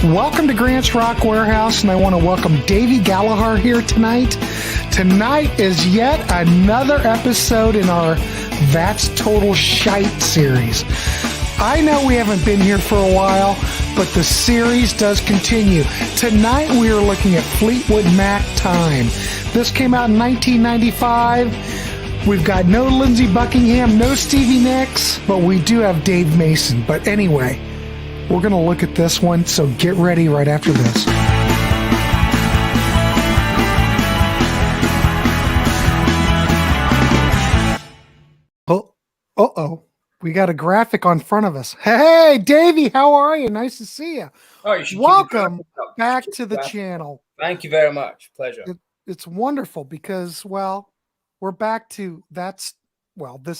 Welcome to Grant's Rock Warehouse, and I want to welcome Davy Gallagher here tonight. Tonight is yet another episode in our That's Total Shite series. I know we haven't been here for a while, but the series does continue. Tonight we are looking at Fleetwood Mac Time. This came out in 1995. We've got no Lindsey Buckingham, no Stevie Nicks, but we do have Dave Mason. But anyway, we're going to look at this one, so get ready right after this. Uh-oh. We got a graphic on front of us. Hey, Davey, how are you? Nice to see you. Oh, you Welcome back to the channel. Thank you very much. Pleasure. It's wonderful because, well, we're back to this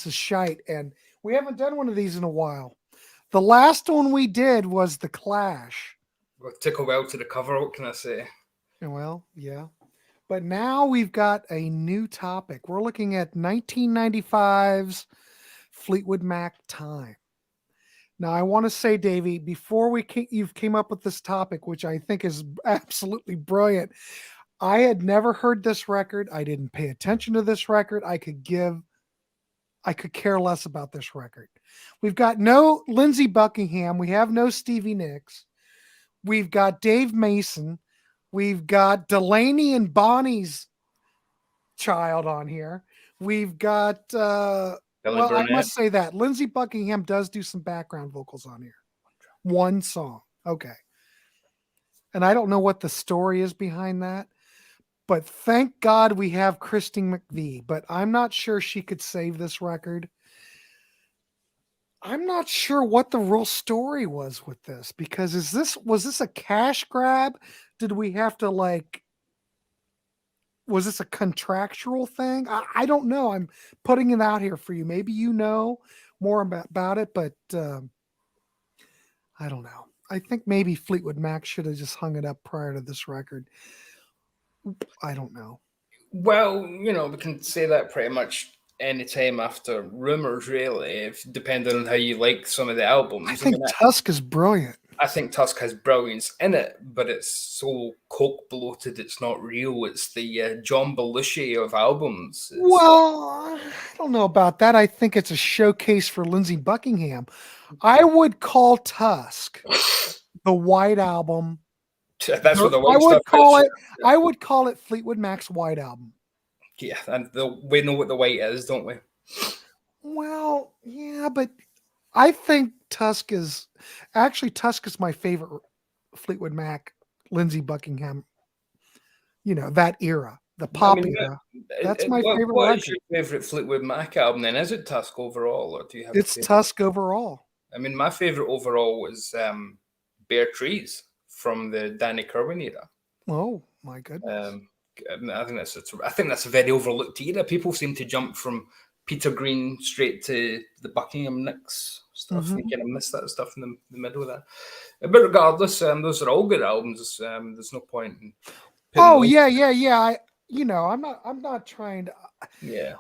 is Shite, and we haven't done one of these in a while. The last one we did was The Clash. Well, it took a while to recover, what can I say? Well, yeah. But now we've got a new topic. We're looking at 1995's Fleetwood Mac Time. Now, I want to say, Davey, before you came up with this topic, which I think is absolutely brilliant, I had never heard this record. I didn't pay attention to this record. I could care less about this record. We've got no Lindsey Buckingham. We have no Stevie Nicks. We've got Dave Mason. We've got Delaney and Bonnie's child on here. We've got, I must say that Lindsey Buckingham does do some background vocals on here. One song. Okay. And I don't know what the story is behind that. But thank God we have Christine McVie, but I'm not sure she could save this record. I'm not sure what the real story was with this, because was this a cash grab? Did we have to was this a contractual thing? I don't know. I'm putting it out here for you. Maybe you know more about it, but I don't know. I think maybe Fleetwood Mac should have just hung it up prior to this record. I don't know. Well, we can say that pretty much any time after Rumours, really, depending on how you like some of the albums. I think Tusk is brilliant. I think Tusk has brilliance in it, but it's so coke bloated it's not real. It's the John Belushi of albums. I don't know about that. I think it's a showcase for Lindsey Buckingham. I would call Tusk the White Album. That's what the white I would call it Fleetwood Mac's White Album. Yeah, and we know what the white is, don't we? Well, yeah, but I think Tusk is my favorite Fleetwood Mac, Lindsey Buckingham. That era, the pop era. That's my favorite. What is your favorite Fleetwood Mac album then? Is it Tusk overall, or do you have? It's Tusk overall. I mean, my favorite overall was Bare Trees from the Danny Kirwan era. Oh my goodness! I think that's a very overlooked era. People seem to jump from Peter Green straight to the Buckingham Nicks stuff. Mm-hmm. They kind of miss that stuff in the middle of that. But regardless, those are all good albums. There's no point in. Yeah. I'm not trying to. Yeah.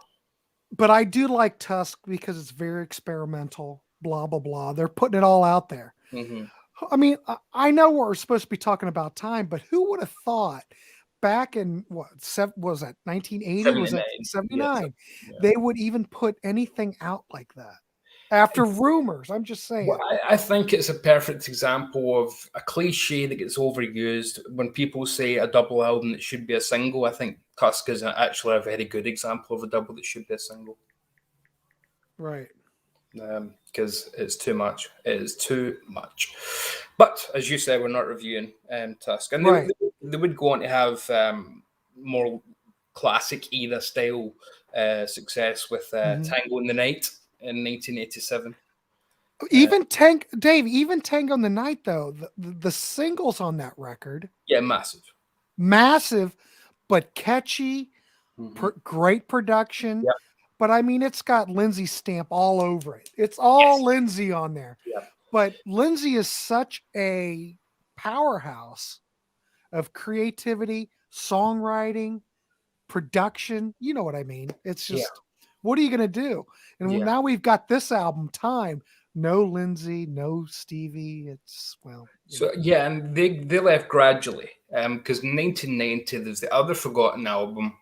But I do like Tusk because it's very experimental. Blah blah blah. They're putting it all out there. Mm-hmm. I mean, I know we're supposed to be talking about time, but who would have thought back in was that 1980? Was that 79? Yeah. They would even put anything out like that after Rumours. I'm just saying. Well, I think it's a perfect example of a cliche that gets overused. When people say a double album that should be a single, I think Tusk is actually a very good example of a double that should be a single. Right. Because it's too much. It is too much. But as you said, we're not reviewing Tusk, and they would go on to have more classic era style success with Tango in the Night in 1987. Even Tango in the Night, though, the singles on that record, massive, but catchy, great production. Yeah. But I mean, it's got Lindsey's stamp all over it. It's all Lindsey on there. Yeah. But Lindsey is such a powerhouse of creativity, songwriting, production. You know what I mean? It's just, what are you going to do? And now we've got this album, Time. No Lindsay, no Stevie. It's well, So yeah, and they left gradually because in 1990 there's the other forgotten album,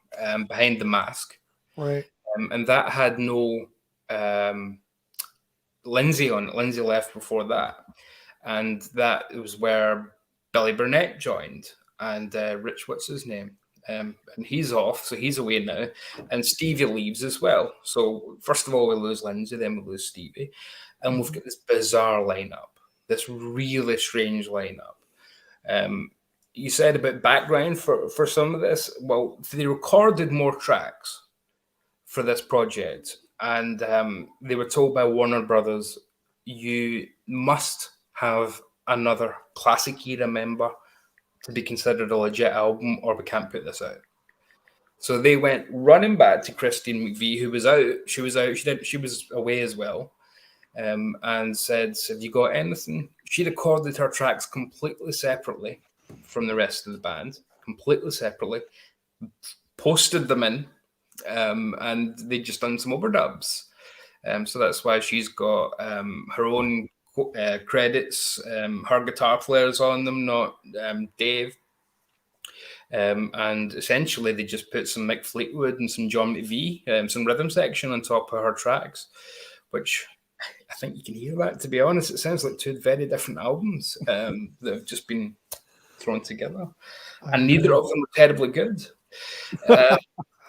Behind the Mask, right. and that had no um, Lindsay on it. Lindsay left before that, and that was where Billy Burnett joined, and Rich, what's his name? And he's off, so he's away now, and Stevie leaves as well. So first of all, we lose Lindsay, then we lose Stevie, and we've got this bizarre lineup, this really strange lineup. You said about background for some of this. Well, they recorded more tracks for this project, and they were told by Warner Brothers, "You must have another classic era member to be considered a legit album, or we can't put this out." So they went running back to Christine McVie, who was out. She was out. She was away as well, and said, "Have you got anything?" She recorded her tracks completely separately from the rest of the band, completely separately, posted them in, and they just done some overdubs. So that's why she's got her own credits. Her guitar players on them, not Dave. And essentially, they just put some Mick Fleetwood and some John McVie, some rhythm section on top of her tracks, which I think you can hear that. To be honest, it sounds like two very different albums that have just been thrown together, and neither of them were terribly good.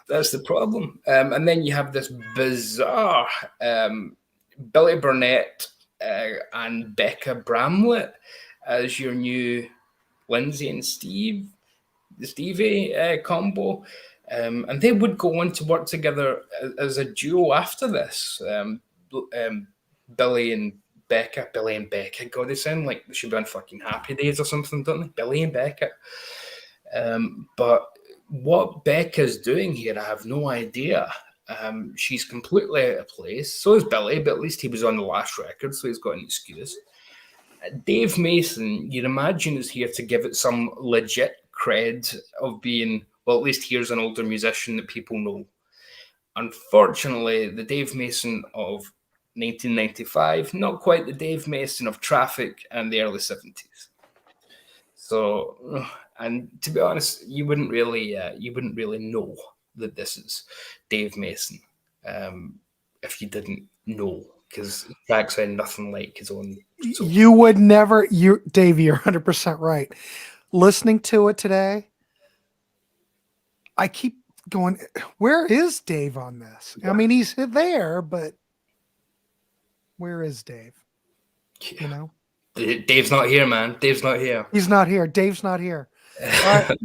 That's the problem. And then you have this bizarre Billy Burnett and Becca Bramlett as your new Lindsay and Stevie combo. And they would go on to work together as a duo after this. Billy and Becca. God, they sound like they should be on fucking Happy Days or something, don't they? Billy and Becca. But what Becca's doing here, I have no idea. She's completely out of place. So is Billy, but at least he was on the last record, so he's got an excuse. Dave Mason, you'd imagine, is here to give it some legit cred of being, well, at least here's an older musician that people know. Unfortunately, the Dave Mason of 1995, not quite the Dave Mason of Traffic and the early 70s. So, and to be honest, you wouldn't really know that this is Dave Mason if you didn't know, because tracks sound nothing like his own. So. You would never. You, Dave, you're 100% right. Listening to it today, I keep going, where is Dave on this? Yeah. I mean, he's there, but where is Dave? Yeah. You know? Dave's not here, man. Dave's not here. He's not here. Dave's not here. All right.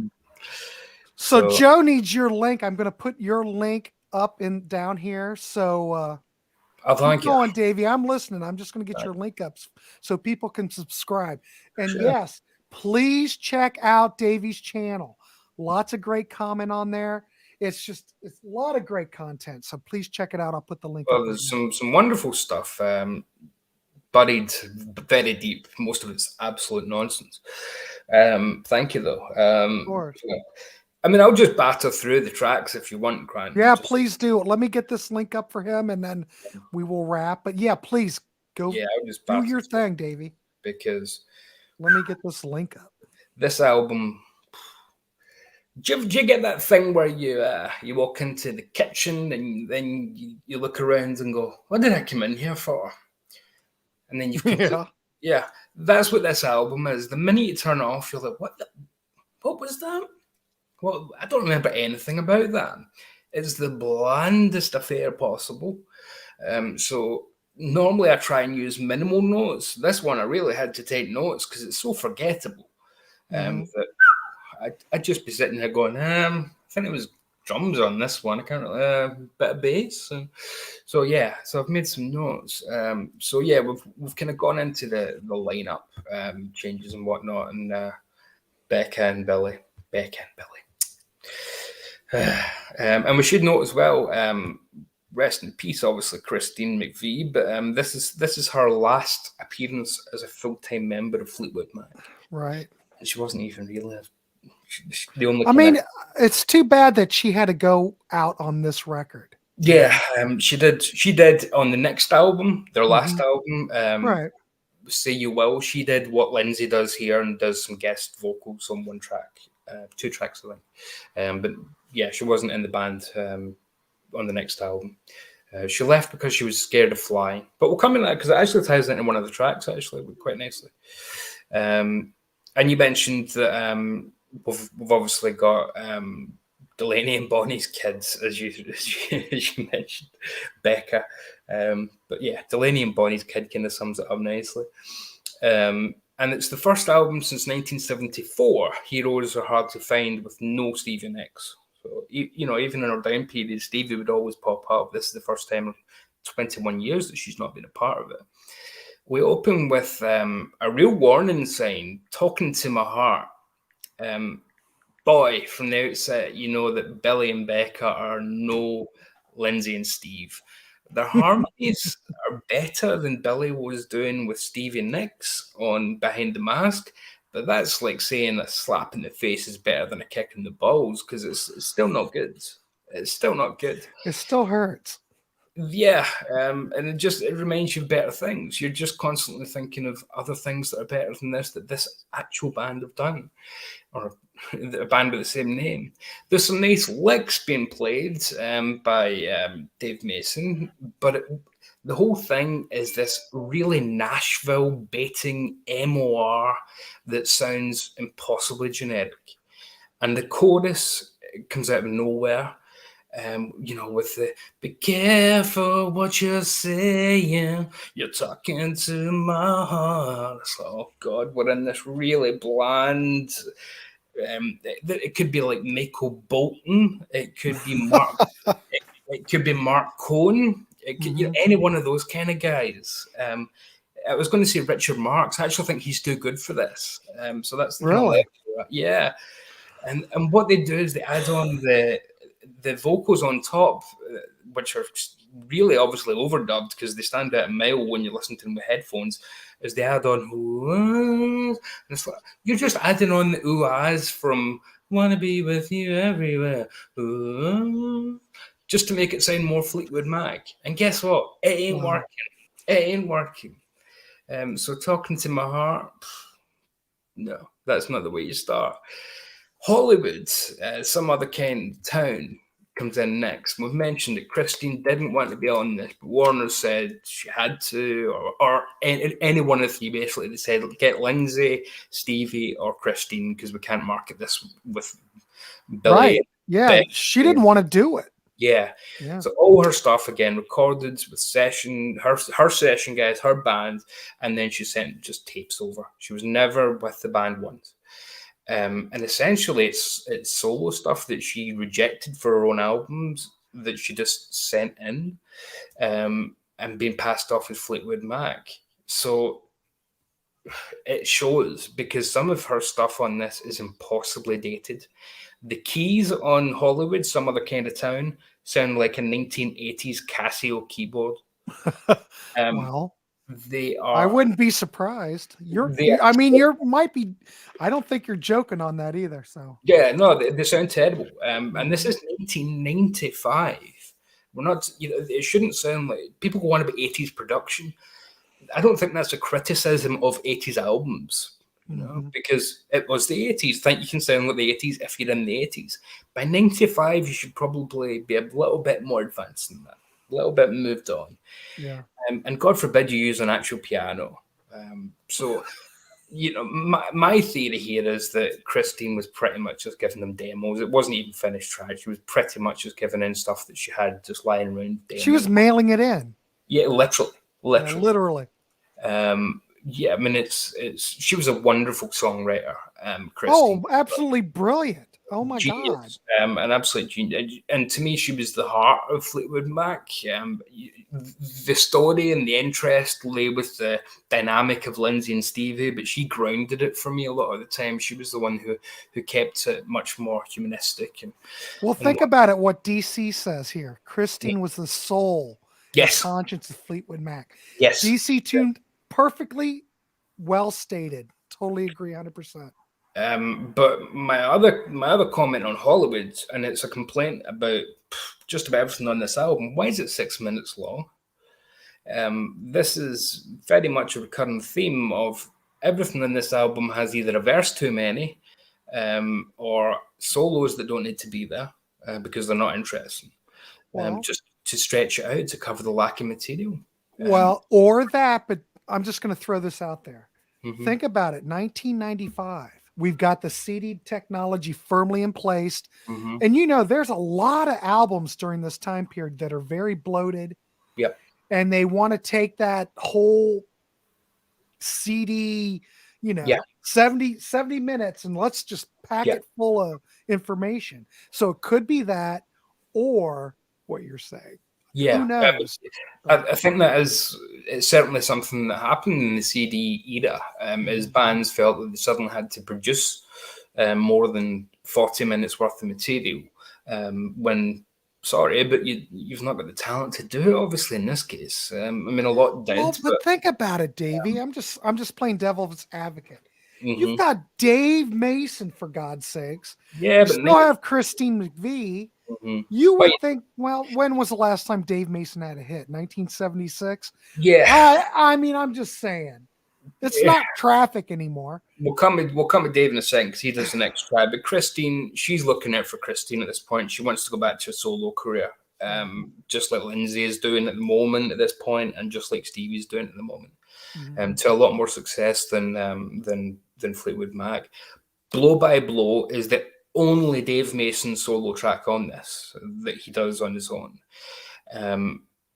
So Joe needs your link. I'm going to put your link up and down here. So keep going, Davey. I'm listening. I'm just going to get your link up so people can subscribe. And yes, please check out Davey's channel. Lots of great comment on there. It's a lot of great content. So please check it out. I'll put the link. Well, there's some wonderful stuff. Buried very deep. Most of it's absolute nonsense. Thank you, though. Of course. I mean, I'll just batter through the tracks if you want, Grant. Yeah, please do. Let me get this link up for him, and then we will wrap. But yeah, please go. Yeah, I'll just do your thing, Davey. Because let me get this link up. This album. Do you get that thing where you walk into the kitchen and then you look around and go, "What did I come in here for?" And then you've yeah, that's what this album is. The minute you turn it off, you're like, what was that? Well, I don't remember anything about that. It's the blandest affair possible. So normally I try and use minimal notes. This one I really had to take notes because it's so forgettable. That I'd just be sitting there going, I think it was drums on this one. I can't really, bit of bass. So yeah, so I've made some notes. So yeah, we've kind of gone into the lineup changes and whatnot, and Becca and Billy. And we should note as well, rest in peace, obviously, Christine McVie, but this is her last appearance as a full-time member of Fleetwood Mac. Right. She wasn't even really it's too bad that she had to go out on this record. Yeah, she did. She did on the next album, their last Hmm. album, Right. "Say You Will." She did what Lindsay does here and does some guest vocals on one track, two tracks, I think. But yeah, she wasn't in the band on the next album. She left because she was scared of flying. But we'll come in that because it actually ties into one of the tracks actually quite nicely. Um, and you mentioned that we've obviously got Delaney and Bonnie's kids, as you mentioned, Becca. But yeah, Delaney and Bonnie's kid kind of sums it up nicely. And it's the first album since 1974. Heroes are hard to find with no Stevie Nicks. So even in her down period, Stevie would always pop up. This is the first time in 21 years that she's not been a part of it. We open with a real warning sign, "Talking to My Heart." Um, Boy, from the outset, you know that Billy and Becca are no Lindsay and Steve. Their harmonies are better than Billy was doing with Stevie Nicks on Behind the Mask, but that's like saying a slap in the face is better than a kick in the balls because it's still not good. It's still not good. It still hurts. Yeah, and it reminds you of better things. You're just constantly thinking of other things that are better than this that this actual band have done, or a band with the same name. There's some nice licks being played by Dave Mason, but the whole thing is this really Nashville baiting MOR that sounds impossibly generic, and the chorus comes out of nowhere. With the "be careful what you're saying, you're talking to my heart." It's like, oh God, we're in this really bland. It could be like Michael Bolton. It could be Mark. It could be Mark Cohn. It could, Hmm. any one of those kind of guys. I was going to say Richard Marx. I actually think he's too good for this. So that's the kind of Really? level. Yeah, and what they do is they add on the vocals on top, which are really obviously overdubbed because they stand out a mile when you listen to them with headphones. Is they add on and it's like you're just adding on the ooh ahs from "Wanna Be With You Everywhere," ooh, just to make it sound more Fleetwood Mac. And guess what? It ain't Wow. working. It ain't working. So talking to my heart, no, that's not the way you start. Hollywood, some other kind of town, comes in next. We've mentioned that Christine didn't want to be on this, but Warner said she had to, or any one of the three basically. They said, get Lindsay, Stevie, or Christine because we can't market this with Right. Billy, Yeah. Beck. She didn't want to do it. Yeah. Yeah. So all her stuff again recorded with her session guys, her band, and then she sent just tapes over. She was never with the band once. And essentially, it's solo stuff that she rejected for her own albums that she just sent in, and being passed off as Fleetwood Mac. So it shows because some of her stuff on this is impossibly dated. The keys on Hollywood, some other kind of town, sound like a 1980s Casio keyboard. Um, Well, they I are wouldn't be surprised. they are I mean, you're might be. I don't think you're joking on that either. So. Yeah, no, they sound terrible. And this Hmm. is 1995. We're not, it shouldn't sound like people go on about 80s production. I don't think that's a criticism of 80s albums, Hmm. because it was the 80s. Think you can sound like the 80s if you're in the 80s. By 95, you should probably be a little bit more advanced than that, a little bit moved on. Yeah. And God forbid you use an actual piano. So my theory here is that Christine was pretty much just giving them demos. It wasn't even finished track. She was pretty much just giving in stuff that she had just lying around She demoing. was mailing it in. Yeah, literally, Yeah, literally. literally. Yeah, I mean, it's she was a wonderful songwriter, Christine. Oh, absolutely brilliant. Oh my God. Genius, an absolute genius. And to me, she was the heart of Fleetwood Mac. The story and the interest lay with the dynamic of Lindsay and Stevie, but she grounded it for me a lot of the time. She was the one who kept it much more humanistic Well, and think about it. What DC says here. Christine was the soul and yes, conscience of Fleetwood Mac. yes. DC tuned perfectly, well stated. Totally agree, 100%. But my other comment on Hollywood, and it's a complaint about just about everything on this album. Why is it 6 minutes long? This is very much a recurring theme of everything in this album has either a verse too many, or solos that don't need to be there because they're not interesting. Well, Just to stretch it out to cover the lack of material. or that, but I'm just going to throw this out there. Mhm. Think about it. 1995. We've got the CD technology firmly in place. Mhm. And there's a lot of albums during this time period that are very bloated. Yep. And they want to take that whole CD, Yeah. 70 minutes and let's just pack Yeah. it full of information. So it could be that or what you're saying. Yeah. Who knows? I think that it's certainly something that happened in the CD era, as bands felt that they suddenly had to produce more than 40 minutes worth of material. When sorry, but you've not got the talent to do it. Obviously, in this case, I mean, a lot did. Well, but think about it, Davey. I'm just playing devil's advocate. You've Mhm. got Dave Mason, for God's sakes. Yeah, You but still have Christine McVie. Mhm. You But would think, well, when was the last time Dave Mason had a hit? 1976. yeah, I mean, I'm just saying, it's yeah. not Traffic anymore. We'll come with Dave in a second because he does the next try. But Christine, she's looking out for Christine at this point. She wants to go back to a solo career, just like Lindsay is doing at the moment at this point, and just like Stevie's doing at the moment, to a lot more success than Fleetwood Mac. Blow by Blow is the only Dave Mason solo track on this that he does on his own.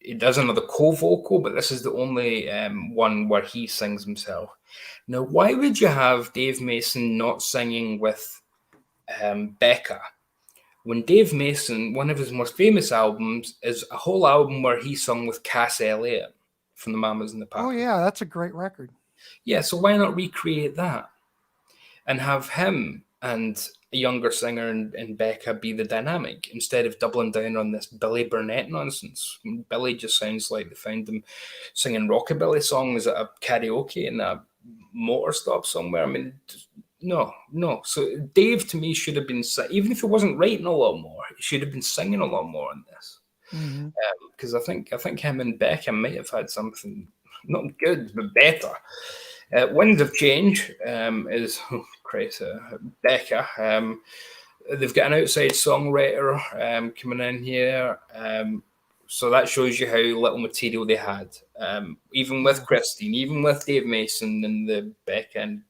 He does another co-vocal, but this is the only one where he sings himself. Now, why would you have Dave Mason not singing with Becca when Dave Mason, one of his most famous albums, is a whole album where he sung with Cass Elliot from the Mamas and the Papas? Oh yeah, that's a great record. Yeah, so why not recreate that and have him and a younger singer and Becca be the dynamic instead of doubling down on this Billy Burnett nonsense? Billy just sounds like they found him singing rockabilly songs at a karaoke in a motor stop somewhere. I mean, no. So Dave, to me, should have been, even if he wasn't writing a lot more, he should have been singing a lot more on this. Because I think him and Becca might have had something not good but better. Winds of Change is Becca. They've got an outside songwriter coming in here, so that shows you how little material they had. Even with Christine, even with Dave Mason and the Becca, and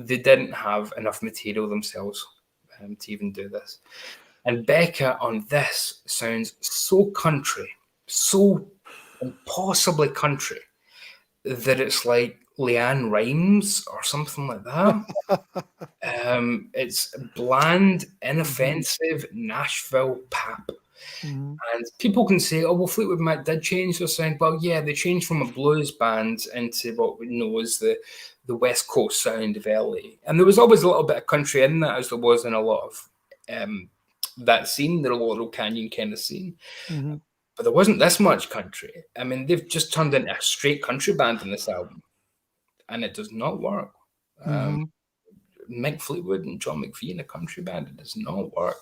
they didn't have enough material themselves to even do this. And Becca on this sounds so country, so impossibly country, that it's like Leanne Rimes or something like that. It's bland, inoffensive Nashville pap. And people can say, oh, well, Fleetwood Mac did change their sound. Well, yeah, they changed from a blues band into what we know as the West Coast sound of LA. And there was always a little bit of country in that, as there was in a lot of that scene, the Laurel Canyon kind of scene. But there wasn't this much country. I mean, they've just turned into a straight country band in this album, and it does not work. Mick Fleetwood and John McVie in a country band, it does not work.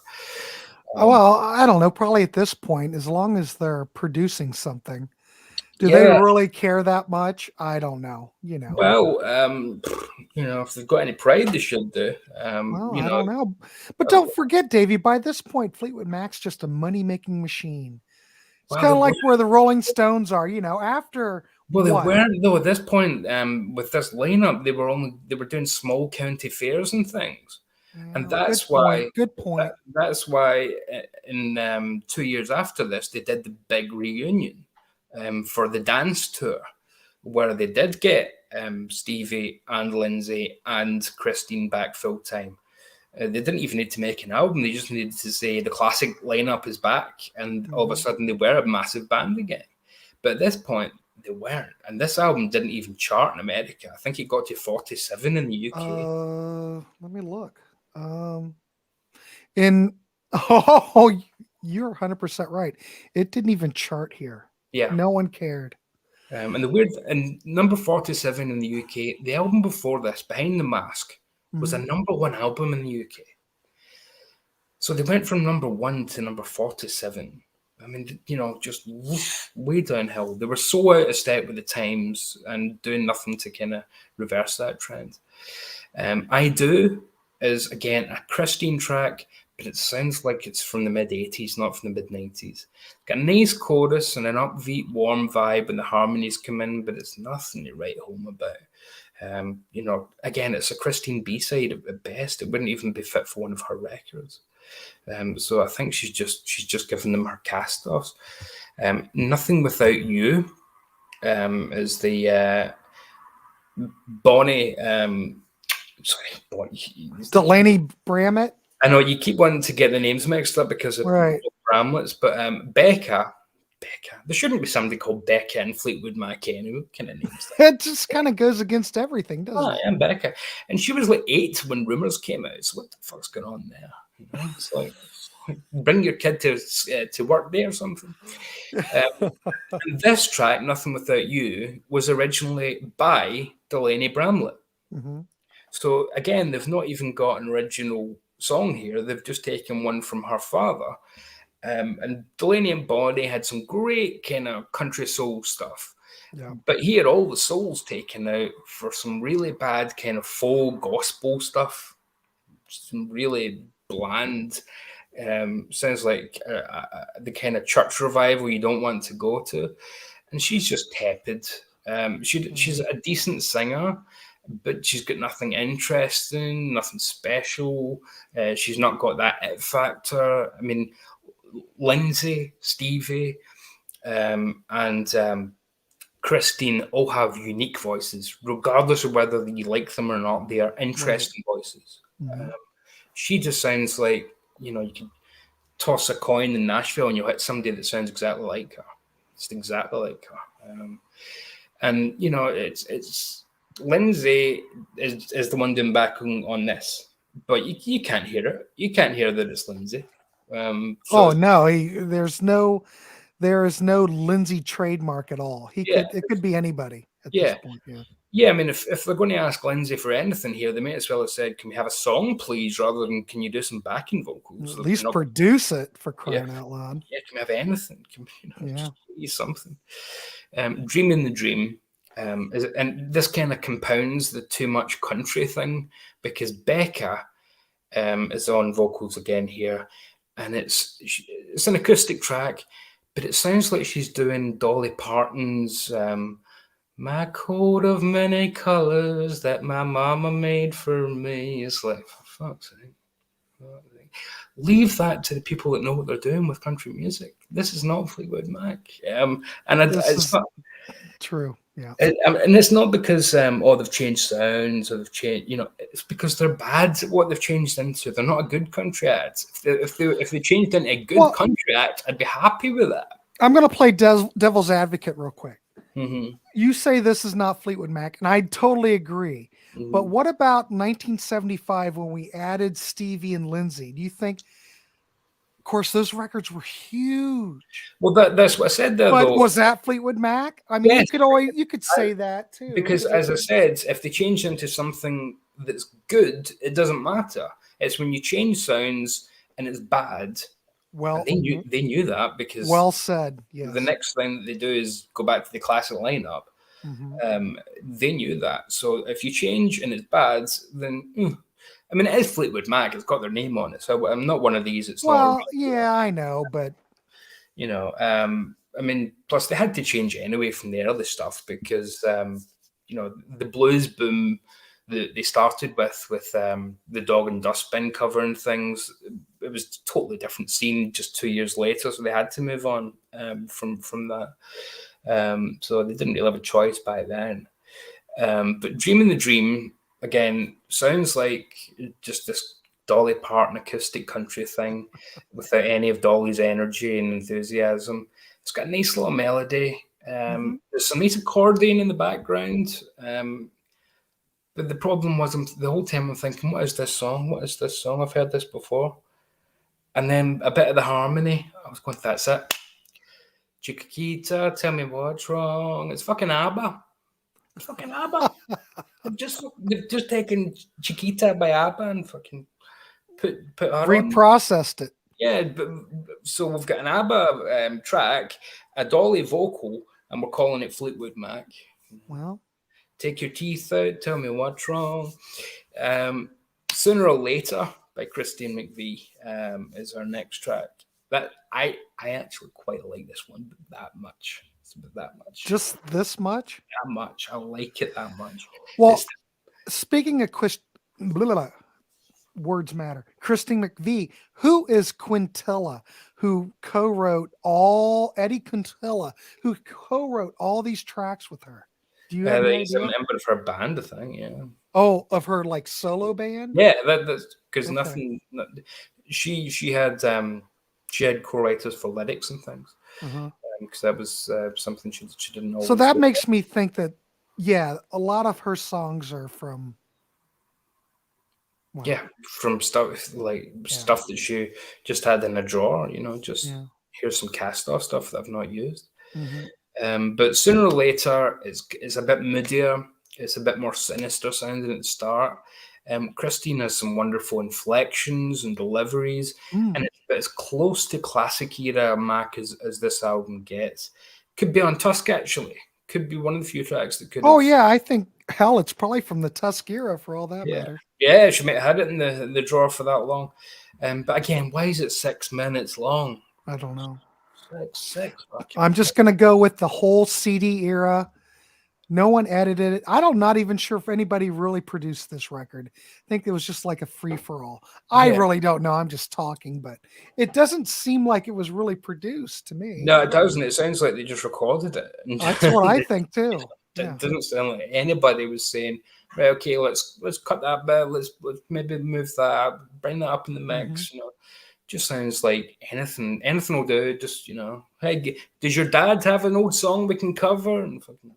Well, I don't know. Probably at this point, as long as they're producing something, do they Yeah. really care that much? I don't know. Well, if they've got any pride, they should do. Well, I don't know. But don't forget, Davey, by this point, Fleetwood Mac's just a money-making machine. It's kind of like where the Rolling Stones are, after. Well, they weren't though at this point. With this lineup, they were doing small county fairs and things, and that's why. Good point. That's why in 2 years after this, they did the big reunion for the dance tour, where they did get Stevie and Lindsay and Christine back full time. They didn't even need to make an album. They just needed to say the classic lineup is back, and all of a sudden they were a massive band again. But at this point, they weren't. And this album didn't even chart in America. I think it got to 47 in the UK. Let me look. You're 100% right. It didn't even chart here. Yeah. No one cared. And number 47 in the UK, the album before this, Behind the Mask, was a number one album in the UK. So they went from number 1 to number 47. I mean, just way downhill. They were so out of step with the times and doing nothing to kind of reverse that trend. I Do is, again, a Christian track, but it sounds like it's from the mid-80s, not from the mid-90s. Got a nice chorus and an upbeat, warm vibe, and the harmonies come in, but it's nothing to write home about. Again, it's a Christine B-side at best. It wouldn't even be fit for one of her records. So I think she's just given them her cast-offs. Nothing Without You is the Bonnie. Delaney Bramlett. I know you keep wanting to get the names mixed up because of Right. Bramlett's, but Becca. There shouldn't be somebody called Becca in Fleetwood Mac anyway. What kind of names? It just kind of goes against everything, doesn't it? I am Becca, and she was like 8 when Rumors came out. So what the fuck's going on there? It's like bring your kid to work day or something. And this track, Nothing Without You, was originally by Delaney Bramlett. Mm-hmm. So again, they've not even got an original song here. They've just taken one from her father. And Delaney and Bonnie had some great kind of country soul stuff. Yeah. But he had all the souls taken out for some really bad kind of folk gospel stuff. Some really bland, sounds like the kind of church revival you don't want to go to. And she's just tepid. She's a decent singer, but she's got nothing interesting, nothing special. She's not got that it factor. I mean, Lindsay, Stevie, and Christine all have unique voices, regardless of whether you like them or not. They are interesting voices. Mm-hmm. She just sounds like, you can toss a coin in Nashville and you'll hit somebody that sounds exactly like her. It's exactly like her. And it's Lindsay is the one doing back on this, but you can't hear it. You can't hear that it's Lindsay. No, there is no Lindsay trademark at all. It could be anybody at this point. Yeah. Yeah, I mean, if they're going to ask Lindsay for anything here, they may as well have said, "Can we have a song, please?" rather than "Can you do some backing vocals?" At least produce it, for crying out loud. Yeah, can we have anything? Just use something. Dreaming the Dream, and this kind of compounds the too much country thing, because Becca is on vocals again here, and it's an acoustic track, but it sounds like she's doing Dolly Parton's "My Coat of Many Colors that my mama made for me." It's like, for fuck's sake. Leave that to the people that know what they're doing with country music. This is not Fleetwood Mac. It's not true. Yeah. And it's not because they've changed sounds or they've changed, it's because they're bad at what they've changed into. They're not a good country act. If they changed into a good country act, I'd be happy with that. I'm going to play devil's advocate real quick. Mm-hmm. You say this is not Fleetwood Mac, and I totally agree. Mm-hmm. But what about 1975 when we added Stevie and Lindsay? Do you think? Of course, those records were huge. Well, that's what I said there. But was that Fleetwood Mac? I mean, yes, you could say that too. Because as I said, if they change into something that's good, it doesn't matter. It's when you change sounds and it's bad. Well, they knew that, because well said. Yes. The next thing that they do is go back to the classic lineup. Mm-hmm. They knew that. So if you change and it's bad, then I mean, it is Fleetwood Mac. It's got their name on it. So I'm not one of these. It's not. Yeah, I know, but I mean, plus they had to change it anyway from the early stuff, because the blues boom that they started with the Dog and Dustbin cover and things, it was a totally different scene just 2 years later, so they had to move on from that. So they didn't really have a choice back then. But Dreaming the Dream, again, sounds like just this Dolly Parton acoustic country thing without any of Dolly's energy and enthusiasm. It's got a nice little melody. There's some nice accordion in the background. But the problem was, the whole time I'm thinking, what is this song? What is this song? I've heard this before. And then a bit of the harmony, I was going, that's it. Chiquita, tell me what's wrong. It's fucking ABBA. It's fucking ABBA. They've just taken Chiquita by ABBA and fucking put her on. Reprocessed it. Yeah, but so we've got an ABBA track, a Dolly vocal, and we're calling it Fleetwood Mac. Well, Take your teeth out, tell me what's wrong. Sooner or Later by Christine McVie is our next track. That I actually quite like this one, but that much. It's about that much. just this much? That much. I like it that much. Well, It's speaking of words matter. Christine McVie, who is Quintilla, who co-wrote Eddie Quintilla, who co-wrote all these tracks with her. Do you have any he's a idea? member of her band, I think. Yeah. Oh, of her like solo band? Yeah, that's because Okay. nothing. She had co-writers for lyrics and things Uh-huh. because that was something she didn't always. So that do. makes me think that, yeah, a lot of her songs are from. Well, Yeah, from stuff like stuff that she just had in a drawer. Just yeah. here's some cast off stuff that I've not used. Mm-hmm. But sooner or later, it's a bit moodier. It's a bit more sinister sounding at the start. Christine has some wonderful inflections and deliveries, and it's as close to classic era Mac as this album gets. Could be on Tusk, actually. Could be one of the few tracks that could. Oh yeah, I think hell, it's probably from the Tusk era for all that matter. Yeah, she might have had it in the drawer for that long. But again, why is it 6 minutes long? I don't know. Six. I'm just gonna go with the whole CD era. No one edited it. I'm not even sure if anybody really produced this record. I think it was just like a free for all. I really don't know. I'm just talking, but it doesn't seem like it was really produced to me. No, it doesn't. It sounds like they just recorded it. That's what I think too. It doesn't sound like anybody was saying, right, okay, let's cut that bit. Let's maybe move that, bring that up in the mix. Just sounds like anything will do. Just hey, does your dad have an old song we can cover? And fucking,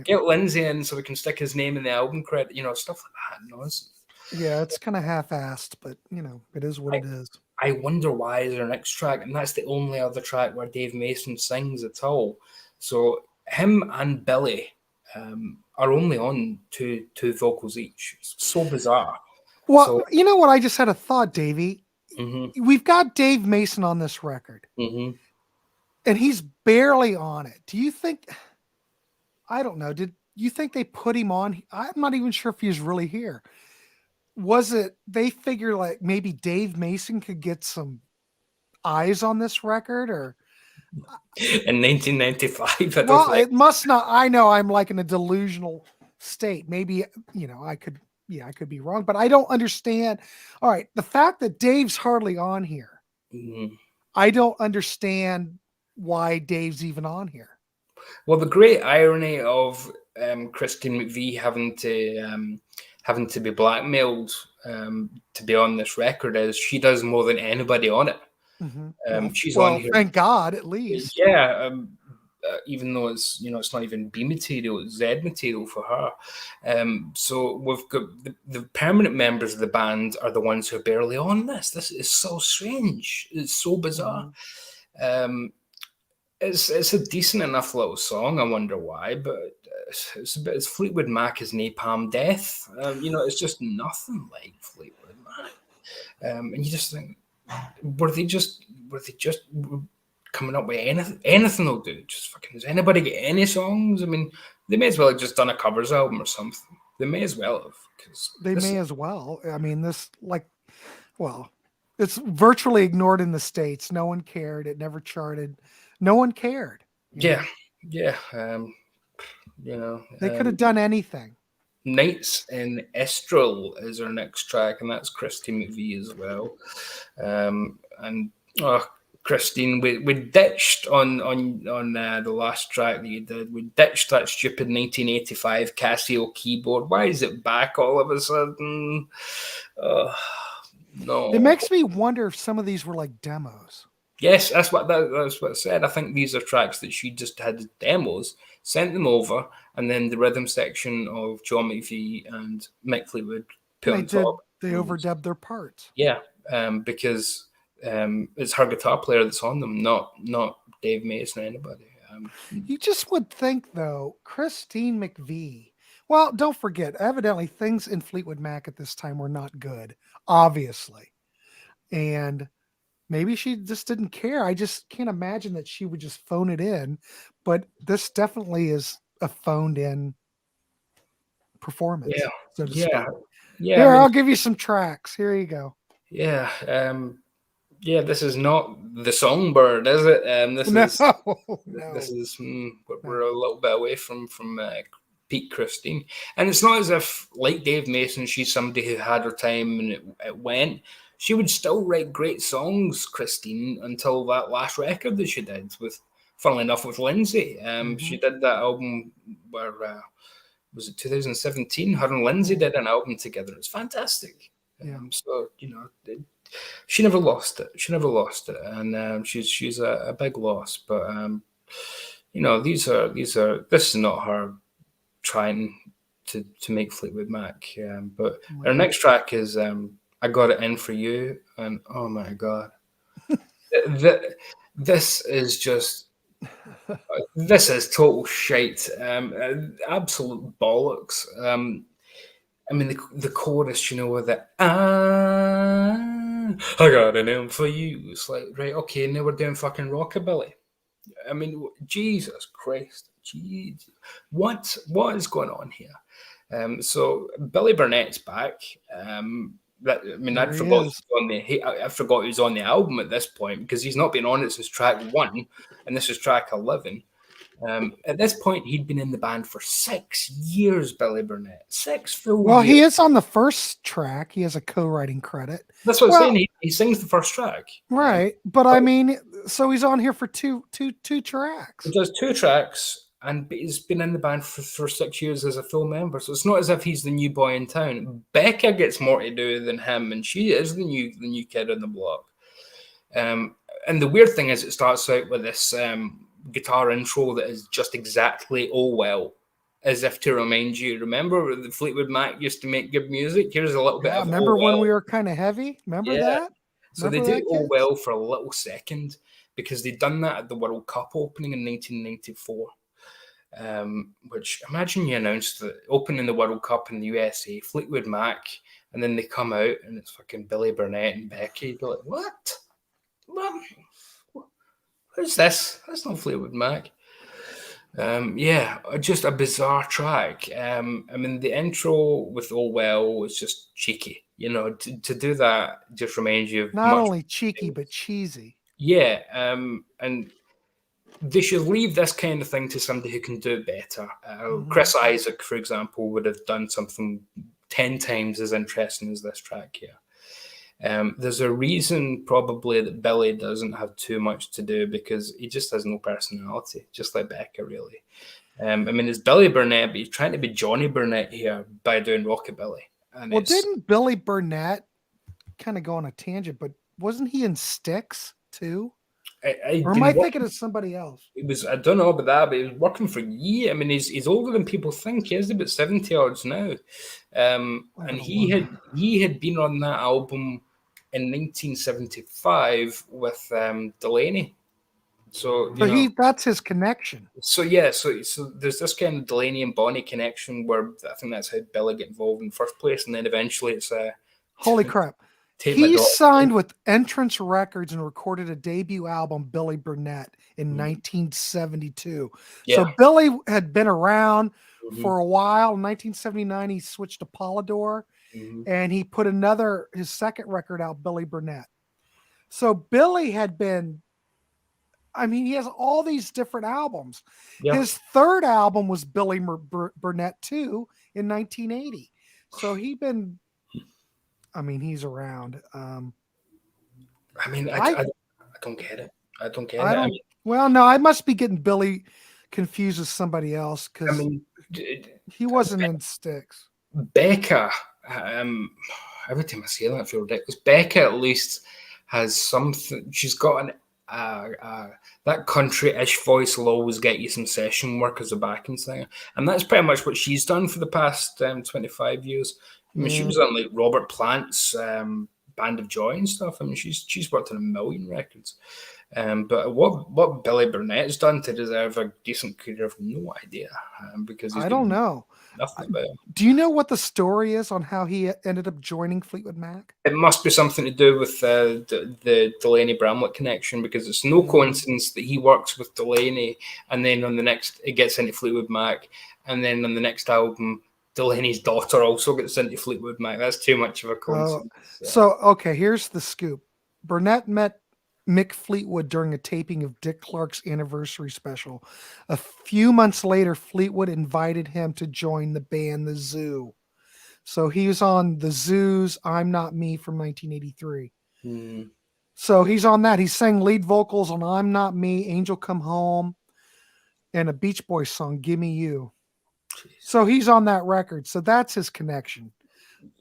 get Lindsay in so we can stick his name in the album credit. Stuff like that. Nonsense. Yeah, it's kind of half-assed, but it is what it is. I wonder why is our next track, and that's the only other track where Dave Mason sings at all. So him and Billy are only on two vocals each. It's so bizarre. Well, you know what? I just had a thought, Davey. Mm-hmm. We've got Dave Mason on this record, and he's barely on it. Do you think? I don't know. Did you think they put him on? I'm not even sure if he's really here. Was it they figure like maybe Dave Mason could get some eyes on this record, or in 1995? Well, it must not. I know I'm like in a delusional state. Maybe I could be wrong, but I don't understand. All right, the fact that Dave's hardly on here, I don't understand why Dave's even on here. Well, the great irony of Christine McVie having to be blackmailed to be on this record is she does more than anybody on it. She's on here. Thank God, at least. Yeah. Even though it's it's not even B material, it's Z material for her. So we've got the permanent members of the band are the ones who are barely on this. This is so strange. It's so bizarre. It's a decent enough little song. I wonder why, but it's Fleetwood Mac is Napalm Death. It's just nothing like Fleetwood Mac. And you just think, were they just coming up with anything they'll do? Just fucking, does anybody get any songs? I mean, they may as well have just done a covers album or something. They may as well have. They may as well. I mean, it's virtually ignored in the States. No one cared. It never charted. No one cared. Yeah. They could have done anything. Nights in Estrel is our next track, and that's Christine McVie as well. Christine, we ditched on the last track that you did. We ditched that stupid 1985 Casio keyboard. Why is it back all of a sudden? No. It makes me wonder if some of these were like demos. Yes, that's what I said. I think these are tracks that she just had demos, sent them over, and then the rhythm section of John McVie and Mick Fleetwood put on top. They overdubbed their parts. Yeah, because it's her guitar player that's on them, not Dave Mason or anybody. You just would think, though, Christine McVie Well, don't forget, evidently things in Fleetwood Mac at this time were not good, obviously. And maybe she just didn't care. I just can't imagine that she would just phone it in. But this definitely is a phoned in Yeah, performance, so to yeah, speak. yeah. I Here, mean, I'll give you some tracks. Here you go. yeah, yeah. This is not the Songbird, is it? No, This no, is we're no. a little bit away from Pete Christine, and it's not as if like Dave Mason, she's somebody who had her time and it went. She would still write great songs, Christine, until that last record that she did with, funnily enough, with Lindsay. Hmm. She did that album where was it 2017? Her and Lindsay Yeah, did an album together. It's fantastic. yeah. So she never lost it. She never lost it, and she's a big loss. But these are this is not her trying to make Fleetwood Mac. But our Well, next track is "I Got It In For You," and oh my god, th- this is just this is total shite. Absolute bollocks. I mean, the chorus, with it, I got an M for you. It's like, right, okay, now we're doing fucking rockabilly. I mean, Jesus Christ. Jeez. What is going on here? So Billy Burnett's back. there I'd he forgot is. I forgot he was on the album at this point because he's not been on it since track 1, and this is track 11. At this point, he'd been in the band for 6 years, Billy Burnett. 6 full Well, years. he is on the first track. He has a co-writing credit. That's what I'm saying. Well, He sings the first track. right, but But I mean, so he's on here for two he tracks. does 2 tracks, and he's been in the band for 6 years as a full member. So it's not as if he's the new boy in town. Becca gets more to do than him, and she is the new kid on the block. And the weird thing is, it starts out with this guitar intro that is just exactly "Oh Well," as if to remind you. Remember, the Fleetwood Mac used to make good music. Here's a little bit Yeah, of "Oh remember when Well." we were kind of heavy? Remember Yeah. that? So they Remember do that, "Oh kids? Well" for a little second because they'd done that at the World Cup opening in 1994. Which, imagine you announced the opening the World Cup in the USA, Fleetwood Mac, and then they come out and it's fucking Billy Burnett and Becky. You'd be like, what? What? Who's this? That's not Fleetwood Mac. Yeah, just a bizarre track. The intro with "Oh Well" was just cheeky. To do that just reminds you of Not much only cheeky things. but cheesy. Yeah, and they should leave this kind of thing to somebody who can do it better. Hmm. Chris Isaac, for example, would have done something 10 times as interesting as this track here. There's a reason probably that Billy doesn't have too much to do because he just has no personality, just like Becca, really. It's Billy Burnett, but he's trying to be Johnny Burnett here by doing rockabilly, and Well, it's didn't Billy Burnett kind of go on a tangent? But wasn't he in Styx too? I'd Or am I been thinking working. of somebody else? It was I don't know about that, but he was working for years. He's older than people think. He's about 70 odds now, I'm and gonna he look. had been on that album in 1975 with Delaney. So So that's his connection. so there's this kind of Delaney and Bonnie connection where I think that's how Billy got involved in the first place, and then eventually it's Holy crap. take my He daughter. signed with Entrance Records and recorded a debut album, Billy Burnett, in Mhm. 1972. Yeah. So Billy had been around Hmm. for a while. In 1979, he switched to Polydor Hmm. and he put his second record out, Billy Burnett. So Billy had been, he has all these different albums. Yeah. His third album was Billy Burnett 2 in 1980. So he's around. I I don't get it. I don't get I it. don't. Well, no, I must be getting Billy confused with somebody else I because mean, d- he wasn't in Sticks. Becca, um, every time I say that, I feel ridiculous. Becca at least has something. She's got that country-ish voice will always get you some session work as a backing singer, and that's pretty much what she's done for the past 25 years. She Yeah, was on like Robert Plant's Band of Joy and stuff. She's worked on a million records. But what Billy Burnett's done to deserve a decent career, I've no idea. Because he's I don't been know. nothing about him. Do you know what the story is on how he ended up joining Fleetwood Mac? It must be something to do with the Delaney Bramlett connection, because it's no coincidence that he works with Delaney, and then on the next it gets into Fleetwood Mac, and then on the next album Delaney's daughter also gets into Fleetwood Mac. That's too much of a coincidence. So okay, here's the scoop. Burnett met Mick Fleetwood during a taping of Dick Clark's anniversary special. A few months later, Fleetwood invited him to join the band The Zoo. So he was on The Zoo's I'm Not Me from 1983. So he's on that. He sang lead vocals on I'm Not Me, Angel Come Home, and a Beach Boys song, Gimme You. So he's on that record. So that's his connection.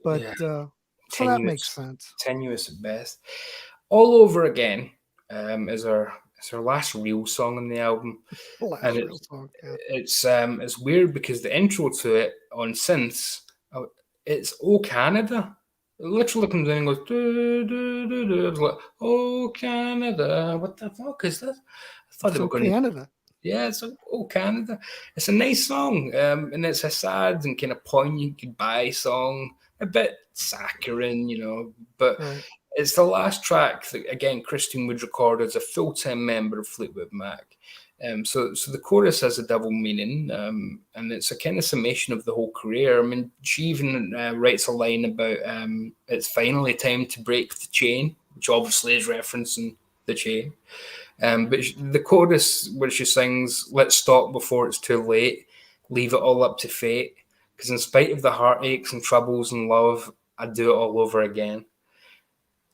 But so that makes sense. Tenuous at best. All Over Again is our last real song on the album. It's weird because the intro to it on synths, it's "Oh Canada." It literally comes in and goes do, do, do, do. It's like, "Oh Canada, what the fuck is that?" I thought they were going Canada. Yeah, it's like, "Oh Canada." It's a nice song, and it's a sad and kind of poignant goodbye song, a bit saccharine, but it's the last track that, again, Christine would record as a full-time member of Fleetwood Mac. So the chorus has a double meaning, and it's a kind of summation of the whole career. I mean, she even writes a line about it's finally time to break the chain, which obviously is referencing the chain. But the chorus where she sings, "Let's stop before it's too late, leave it all up to fate, because in spite of the heartaches and troubles and love, I'd do it all over again."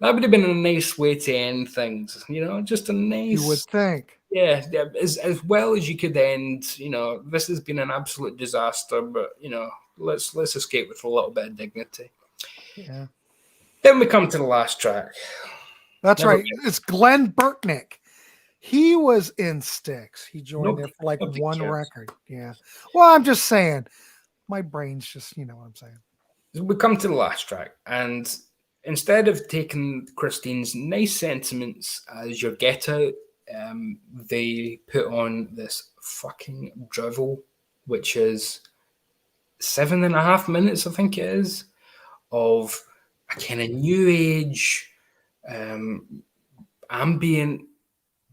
That would have been a nice way to end things, just a nice... You would think. Yeah, as well as you could end, this has been an absolute disaster, but, let's escape with a little bit of dignity. Yeah. Then we come to the last track. That's right. It's Glenn Burtnick. He was in Styx. He joined there for like one record. Yeah. Well, I'm just saying, my brain's just, you know what I'm saying. We come to the last track, and instead of taking Christine's nice sentiments as your get out, they put on this fucking drivel, which is 7.5 minutes, I think it is, of a kind of new age, ambient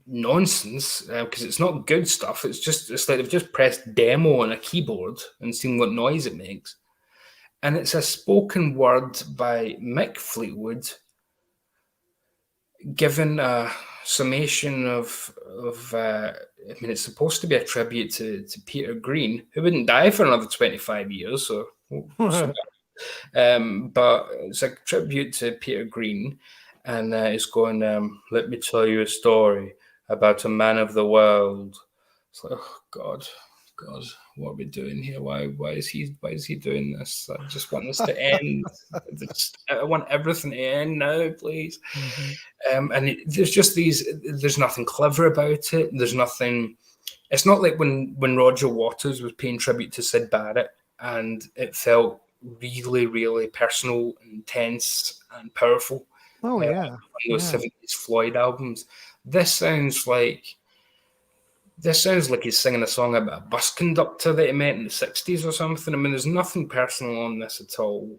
nonsense, because it's not good stuff. It's like they've just pressed demo on a keyboard and seen what noise it makes. And it's a spoken word by Mick Fleetwood, given a summation of it's supposed to be a tribute to Peter Green, who wouldn't die for another 25 years, so but it's a tribute to Peter Green, and it's going, "Let me tell you a story about a man of the world." It's like, oh God, what are we doing here? Why is he doing this? I just want this to end. I want everything to end now, please. And there's just there's nothing clever about it. There's nothing. It's not like when Roger Waters was paying tribute to Syd Barrett, and it felt really, really personal, intense, and powerful. Oh yeah, those 70s Floyd albums. This sounds like he's singing a song about a bus conductor that he met in the 60s or something. I mean, there's nothing personal on this at all.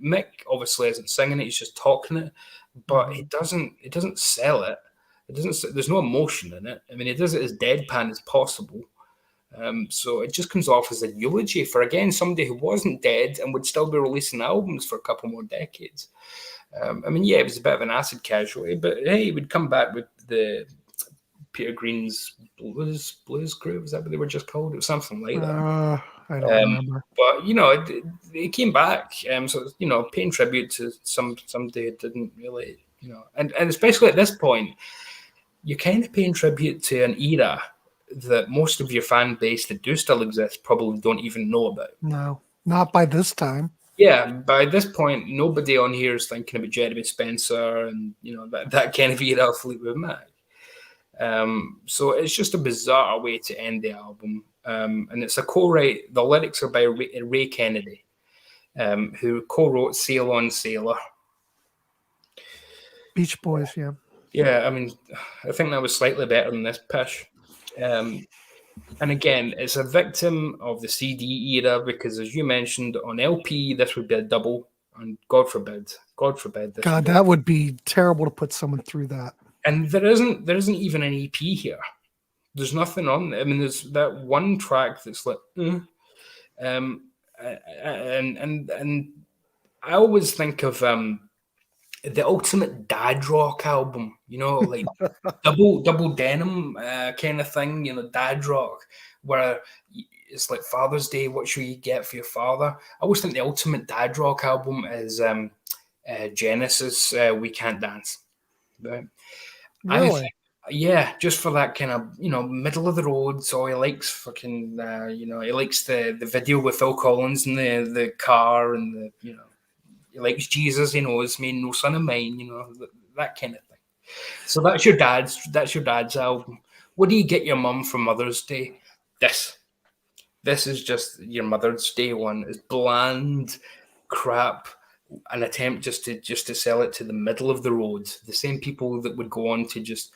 Mick obviously isn't singing it; he's just talking it, but he doesn't sell it. There's no emotion in it. I mean, he does it as deadpan as possible. So it just comes off as a eulogy for, again, somebody who wasn't dead and would still be releasing albums for a couple more decades. I mean, yeah, it was a bit of an acid casualty, but hey, he would come back with the Peter Green's Blues Crew. Was that what they were just called? It was something like that. I don't remember. But it came back. So paying tribute to somebody who didn't really, and especially at this point, you're kind of paying tribute to an era that most of your fan base that do still exist probably don't even know about. No, not by this time. Yeah, by this point, nobody on here is thinking about Jeremy Spencer and that kind of era of Fleetwood Mac. So it's just a bizarre way to end the album. And it's a co-write. The lyrics are by Ray Kennedy, who co-wrote "Sail on Sailor." Beach Boys, yeah. Yeah, I mean, I think that was slightly better than this pish. And again, it's a victim of the CD era because, as you mentioned, on LP, this would be a double. And God forbid, this would God, be. that would be terrible to put someone through that. And there isn't even an EP here. There's nothing on. I mean, there's that one track that's like, and I always think of the ultimate dad rock album. Like double denim kind of thing. Dad rock, where it's like Father's Day. What should you get for your father? I always think the ultimate dad rock album is Genesis. We Can't Dance. Right? I Really? think, yeah, just for that kind of middle of the road. So he likes fucking he likes the video with Phil Collins in the car, and he likes Jesus. He knows me, no son of mine. That kind of thing. So that's your dad's album. What do you get your mum for Mother's Day? This is just your Mother's Day one. It's bland crap, an attempt just to sell it to the middle of the road. The same people that would go on to just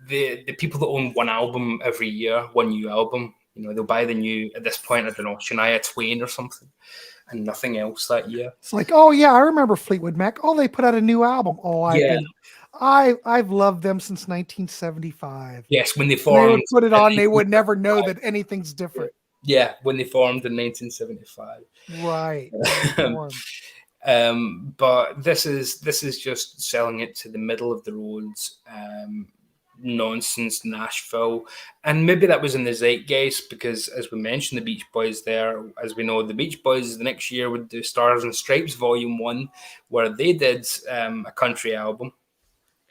the people that own one album every year, one new album. They'll buy the new, at this point, I don't know, Shania Twain or something, and nothing else that year. It's like, oh yeah, I remember Fleetwood Mac. Oh, they put out a new album. Oh, Yeah. I've loved them since 1975. Yes, when they And they would formed. put it on, they would never know that anything's different. Yeah, when they formed in 1975. Right. But this is just selling it to the middle of the roads, nonsense Nashville, and maybe that was in the zeitgeist because, as we mentioned, the Beach Boys there, as we know, the Beach Boys the next year would do Stars and Stripes Volume 1, where they did a country album.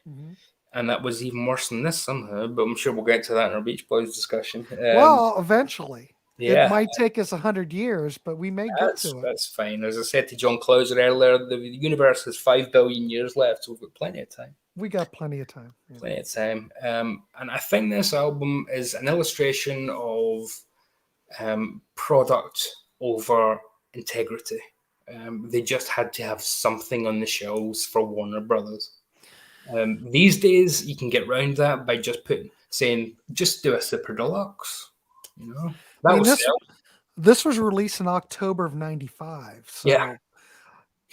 Mm-hmm. And that was even worse than this somehow, but I'm sure we'll get to that in our Beach Boys discussion. Well, eventually. Yeah. It might take us 100 years, but we may get to it. That's fine. As I said to John Clauser earlier, the universe has 5 billion years left, so we've got plenty of time. We got plenty of time. Yeah. Plenty of time. And I think this album is an illustration of product over integrity. They just had to have something on the shelves for Warner Brothers. These days, you can get around that by just saying, just do a super deluxe. This was released in October of 95. So yeah.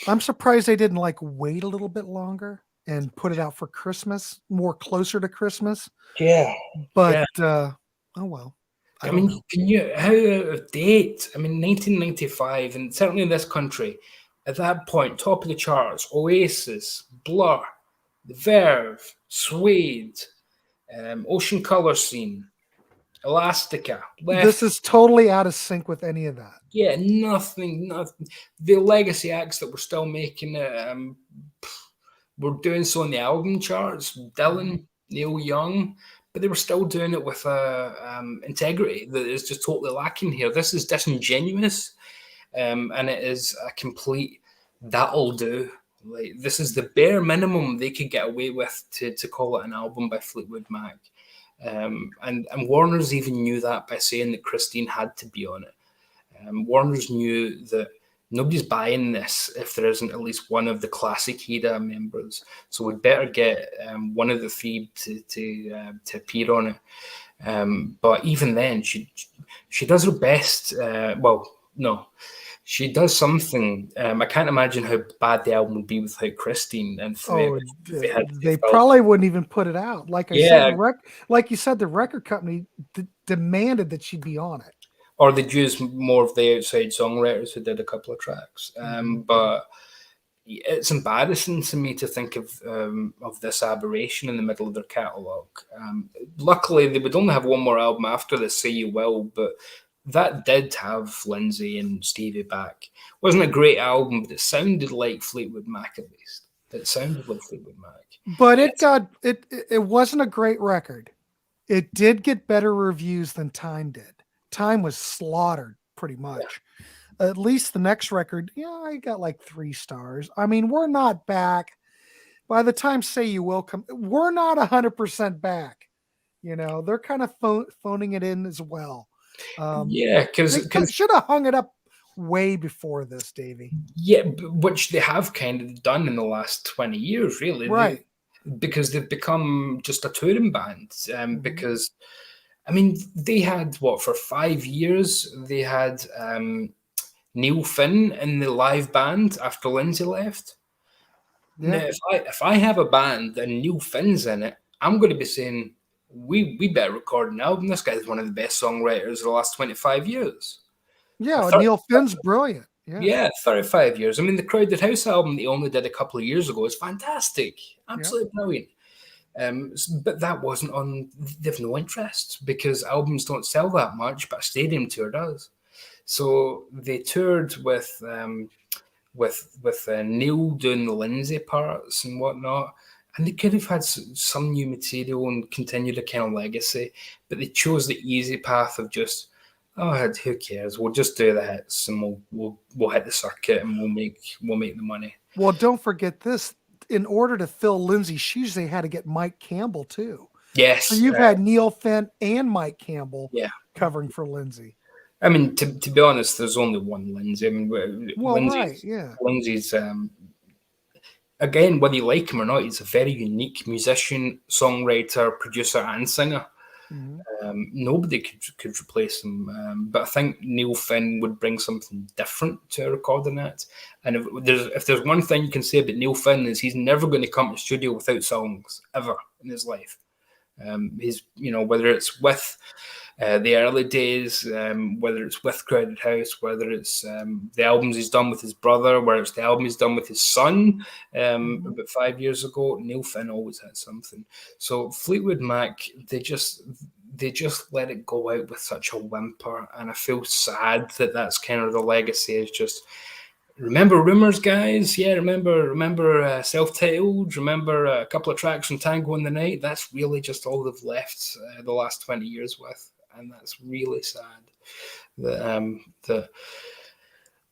I'm surprised they didn't wait a little bit longer and put it out for Christmas, more closer to Christmas. Yeah. But, oh well. I mean, how out of date? I mean, 1995, and certainly in this country, at that point, top of the charts, Oasis, Blur, The Verve, Suede, Ocean Colour Scene, Elastica. This is totally out of sync with any of that. Yeah, nothing. The legacy acts that were still making it were doing so in the album charts. Dylan, Neil Young, but they were still doing it with integrity that is just totally lacking here. This is disingenuous, and it is a complete that'll do. Like, this is the bare minimum they could get away with to call it an album by Fleetwood Mac. And Warner's even knew that by saying that Christine had to be on it. Warner's knew that nobody's buying this if there isn't at least one of the classic era members. So we'd better get one of the three to appear on it. But even then, she does her best. She does something. I can't imagine how bad the album would be without Christine. And they probably wouldn't even put it out. Like I said, like you said, the record company demanded that she'd be on it. Or they'd use more of the outside songwriters who did a couple of tracks. But it's embarrassing to me to think of this aberration in the middle of their catalogue. Luckily, they would only have one more album after this, Say You Will, but that did have Lindsay and Stevie back. It wasn't a great album, but it sounded like Fleetwood Mac at least. It sounded like Fleetwood Mac. But it wasn't a great record. It did get better reviews than Time did. Time was slaughtered pretty much. Yeah. At least the next record, I got 3 stars. I mean, we're not back. By the time Say You Will come, we're not 100% back. They're kind of phoning it in as well. Because they should have hung it up way before this, Davey. Yeah, which they have kind of done in the last 20 years, really. Right. Because they've become just a touring band. Because I mean, they had what for 5 years? They had Neil Finn in the live band after Lindsay left. Yeah. Now, if I have a band and Neil Finn's in it, I'm going to be saying we better record an album. This guy's one of the best songwriters of the last 25 years. Or Yeah. Neil Finn's brilliant. Yeah. yeah, 35 years. I mean, the Crowded House album that he only did a couple of years ago is fantastic, Yeah. absolutely brilliant. But that wasn't on. They've no interest because albums don't sell that much, but a stadium tour does. So they toured with Neil doing the Lindsay parts and whatnot, and they could have had some new material and continued a kind of legacy, but they chose the easy path of just, oh, who cares? We'll just do the hits and we'll hit the circuit and we'll make the money. Well, don't forget this. In order to fill Lindsay's shoes, they had to get Mike Campbell too. So Yes, you've had Neil Finn and Mike Campbell yeah. covering for Lindsay. I mean, to be honest, there's only one Lindsay. I mean, Well, right, yeah. Lindsay's again, whether you like him or not, he's a very unique musician, songwriter, producer, and singer. Mm-hmm. Nobody could replace him. But I think Neil Finn would bring something different to a recording act. And if there's one thing you can say about Neil Finn is he's never going to come to the studio without songs ever in his life. He's whether it's with the early days, whether it's with Crowded House, whether it's the albums he's done with his brother, whether it's the album he's done with his son about 5 years ago, Neil Finn always had something. So Fleetwood Mac, they just let it go out with such a whimper, and I feel sad that that's kind of the legacy. Is just remember Rumours, guys. Yeah, remember Self-Titled. Remember a couple of tracks from Tango in the Night. That's really just all they've left the last 20 years with. And that's really sad.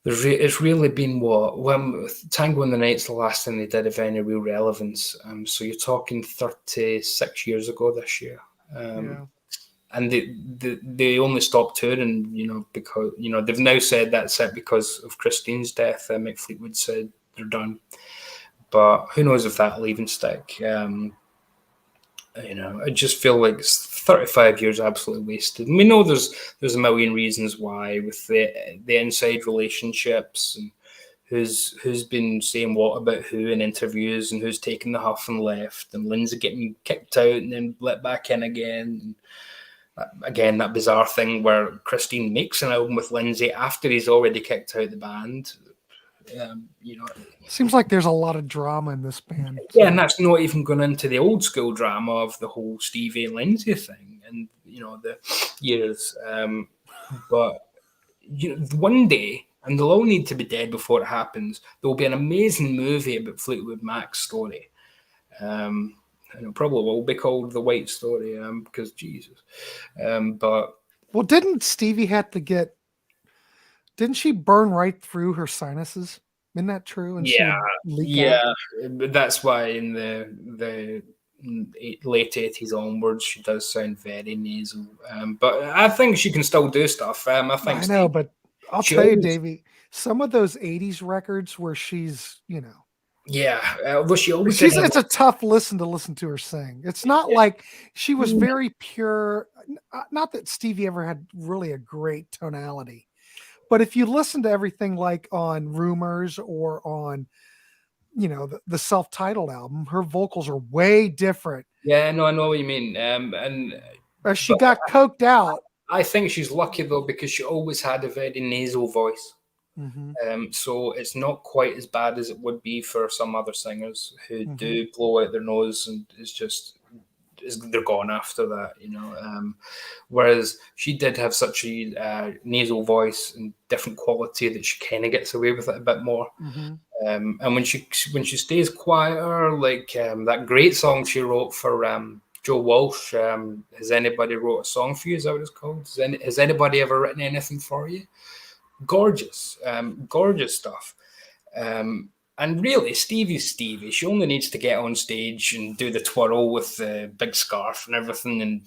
It's really been when Tango in the Night's the last thing they did of any real relevance. So you're talking 36 years ago this year. Yeah. And they only stopped touring, because they've now said that's it because of Christine's death. Mick Fleetwood said they're done, but who knows if that'll even stick. I just feel like 35 years absolutely wasted. And we know there's a million reasons why with the inside relationships and who's been saying what about who in interviews and who's taken the huff and left, and Lindsay getting kicked out and then let back in again. And again, that bizarre thing where Christine makes an album with Lindsay after he's already kicked out the band. Seems like there's a lot of drama in this band. Yeah, and that's not even going into the old school drama of the whole Stevie and Lindsay thing and the years. But one day, and they'll all need to be dead before it happens, there will be an amazing movie about Fleetwood Mac's story. And it probably will be called The White Story, because Jesus. But well, didn't Stevie have to get? Didn't she burn right through her sinuses? Isn't that true? And yeah, leak out? that's why in the late 80s onwards, she does sound very nasal. But I think she can still do stuff. I think I know, but I'll tell you, Davey, some of those 80s records where she's, yeah, well, it's a tough listen to her sing. It's not like she was very pure. Not that Stevie ever had really a great tonality, but if you listen to everything like on Rumours or on, the self-titled album, her vocals are way different. Yeah, no, I know what you mean. As she got coked out. I think she's lucky though because she always had a very nasal voice. Mm-hmm. So it's not quite as bad as it would be for some other singers who do blow out their nose and they're gone after that, whereas she did have such a nasal voice and different quality that she kind of gets away with it a bit more. Mm-hmm. And when she stays quieter, like that great song she wrote for Joe Walsh, Has Anybody Wrote a Song for You? Is that what it's called? Has anybody ever written anything for you? Gorgeous stuff. And really, Stevie's Stevie. She only needs to get on stage and do the twirl with the big scarf and everything, and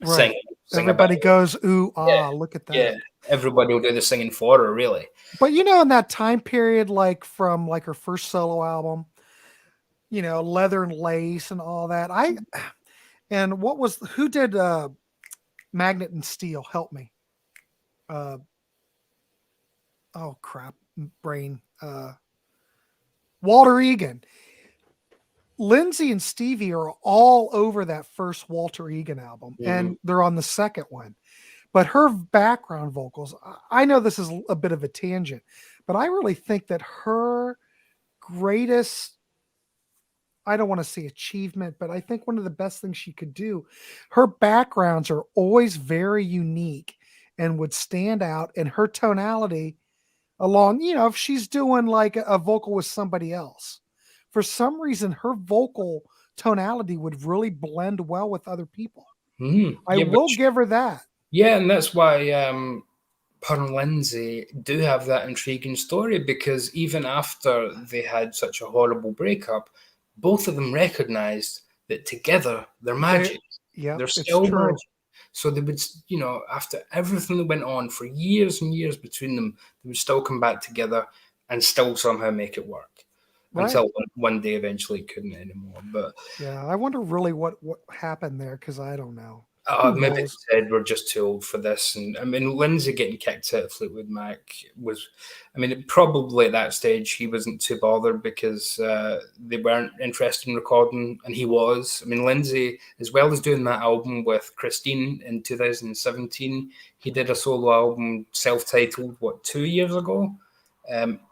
sing. Everybody goes, ooh, look at that. Yeah, everybody will do the singing for her, really. But in that time period, like from like her first solo album, Leather and Lace and all that. Who did Magnet and Steel. Help me. Uh, oh crap, brain. Walter Egan. Lindsay and Stevie are all over that first Walter Egan album, Mhm. and they're on the second one. But her background vocals, I know this is a bit of a tangent, but I really think that her greatest, I don't want to say achievement, but I think one of the best things she could do, her backgrounds are always very unique and would stand out, and her tonality along, if she's doing like a vocal with somebody else, for some reason her vocal tonality would really blend well with other people. I Yeah, will give her that. yeah, and that's why her and Lindsay do have that intriguing story, because even after they had such a horrible breakup, both of them recognized that together they're They, magic. yep, They're it's still true. magic. So they would, after everything that went on for years and years between them, they would still come back together and still somehow make it work. Right. Until one day eventually it couldn't anymore. But Yeah. I wonder really what happened there, because I don't know. Who maybe they knows? said we're just too old for this. And I mean, Lindsay getting kicked out of Fleetwood Mac was, I mean, probably at that stage he wasn't too bothered because they weren't interested in recording, and he was. I mean, Lindsay, as well as doing that album with Christine in 2017, he did a solo album self-titled, 2 years ago?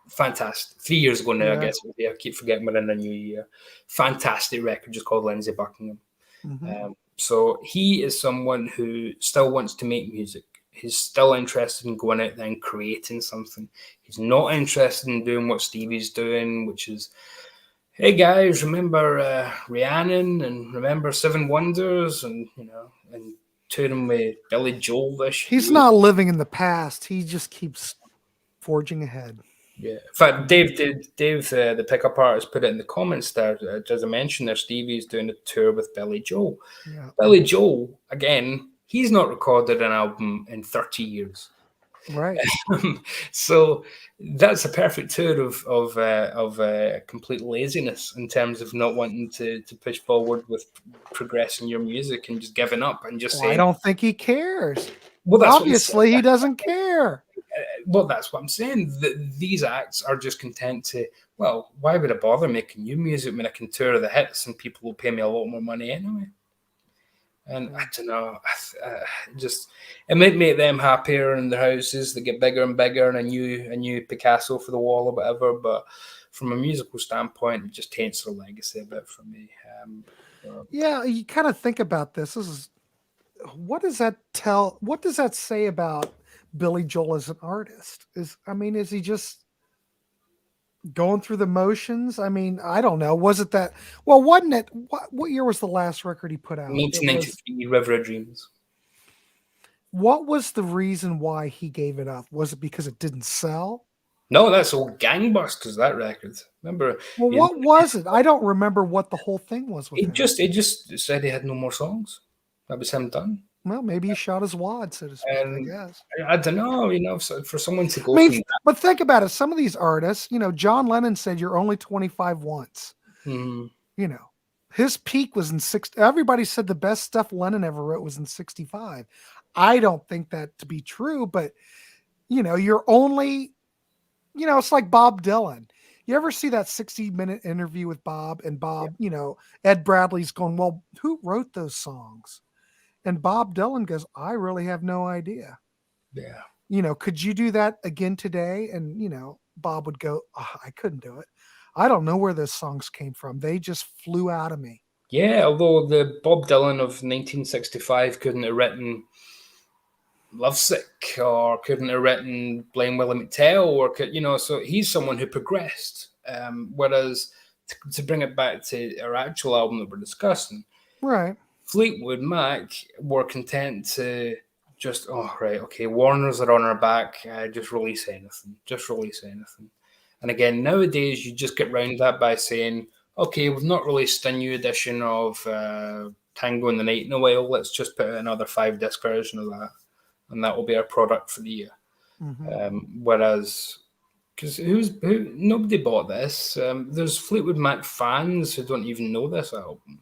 Fantastic. 3 years ago now, I Yeah. guess. Yeah, I keep forgetting we're in a new year. Fantastic record, just called Lindsay Buckingham. Hmm. So he is someone who still wants to make music. He's still interested in going out there and creating something. He's not interested in doing what Stevie's doing, which is, hey guys, remember Rhiannon and remember Seven Wonders and touring with Billy Joel this He's year. not living in the past. He just keeps forging ahead. Yeah. In fact, Dave, the pickup artist, put it in the comments there. As I mentioned, there, Stevie's doing a tour with Billy Joel. Yeah. Billy Joel, again, he's not recorded an album in 30 years. Right. So that's a perfect tour of complete laziness in terms of not wanting to push forward with progressing your music and just giving up and just Well, I saying, don't think he cares. well, that's what I'm saying. Obviously, he doesn't care. Well, that's what I'm saying. These acts are just content to, well, why would I bother making new music when I can tour the hits and people will pay me a lot more money anyway? And I Yeah. don't know, just it might make them happier in their houses. They get bigger and bigger, and a new Picasso for the wall or whatever. But from a musical standpoint, it just taints their legacy a bit for me. Yeah, you kind of think about this. This is, what does that tell? What does that say about Billy Joel as an artist? Is he just going through the motions? I mean, I don't know. Was it that? Well, wasn't it? What year was the last record he put out? It was. 1993, River of Dreams. What was the reason why he gave it up? Was it because it didn't sell? No, that's all gangbusters. That record. Remember, Well, he, what was it? I don't remember what the whole thing was with he him. just he just said he had no more songs. That was him done. Well, maybe he shot his wad, so to speak. I And guess. I don't know, for someone to I go mean, from but think about it. Some of these artists, John Lennon said you're only 25 once. that. You know, his peak was in six. Everybody said the best stuff Lennon ever wrote was in 65. I don't think that to be true, but you're only, it's like Bob Dylan. You ever see that 60-minute interview with Bob, and Bob, Ed Bradley's going, well, who wrote those songs? And Bob Dylan goes, I really have no idea. Yeah. Could you do that again today? And, Bob would go, oh, I couldn't do it. I don't know where those songs came from. They just flew out of me. Yeah, although the Bob Dylan of 1965 couldn't have written Lovesick or couldn't have written Blame Willie McTell so he's someone who progressed. Whereas to bring it back to our actual album that we're discussing, Right. Fleetwood Mac were content to just, oh, right, okay, Warners are on our back, just release anything. And again, nowadays you just get round that by saying, okay, we've not released a new edition of Tango in the Night in a while, let's just put out another 5-disc version of that, and that will be our product for the year. Mm-hmm. Whereas, because nobody bought this. There's Fleetwood Mac fans who don't even know this album.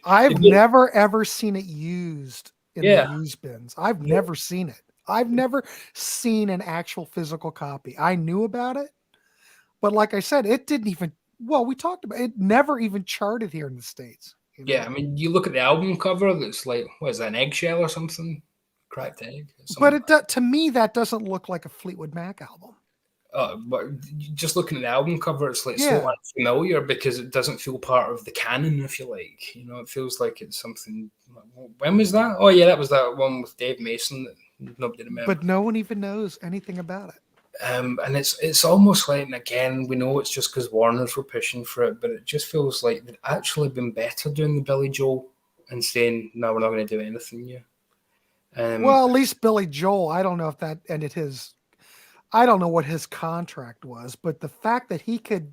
I've never ever seen it used in the Yeah, used bins. I've yeah, never seen it. I've never seen an actual physical copy. I knew about it, but like I said, it didn't even. Well, we talked about it. Never even charted here in the States. You yeah. know, I mean, you look at the album cover. That's like, what is that, an eggshell or something? Cracked egg, but something. to me that doesn't look like a Fleetwood Mac album. But just looking at the album cover, it's like so Yeah, unfamiliar because it doesn't feel part of the canon, if you like. You know, it feels like it's something. When was that? Oh yeah, that was that one with Dave Mason that nobody but remembers. no one even knows anything about it. And it's almost like, and again, we know it's just because Warner's were pushing for it, but it just feels like they'd actually been better doing the Billy Joel and saying, no, we're not going to do anything new. Well, at least Billy Joel, I don't know if that ended his. I don't know what his contract was, but the fact that he could.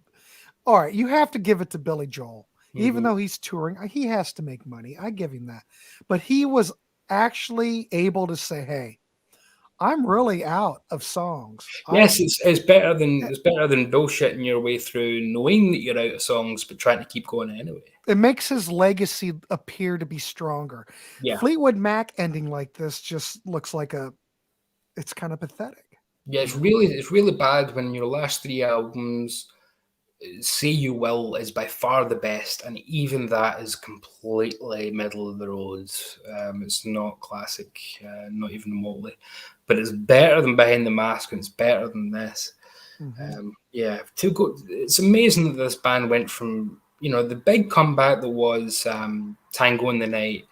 All right, you have to give it to Billy Joel. Even Mhm. though he's touring, he has to make money. I give him that. But he was actually able to say, "Hey, I'm really out of songs. I Yes, it's better than bullshitting your way through knowing that you're out of songs but trying to keep going anyway. it makes his legacy appear to be stronger." Yeah, Fleetwood Mac ending like this just looks like a it's kind of pathetic, yeah, you know. it's really bad when your last three albums, Say You Will, is by far the best, and even that is completely middle of the road. It's not classic, not even remotely, but it's better than Behind the Mask, and it's better than this. Mhm. Yeah, to go, it's amazing that this band went from, you know, the big comeback that was Tango in the Night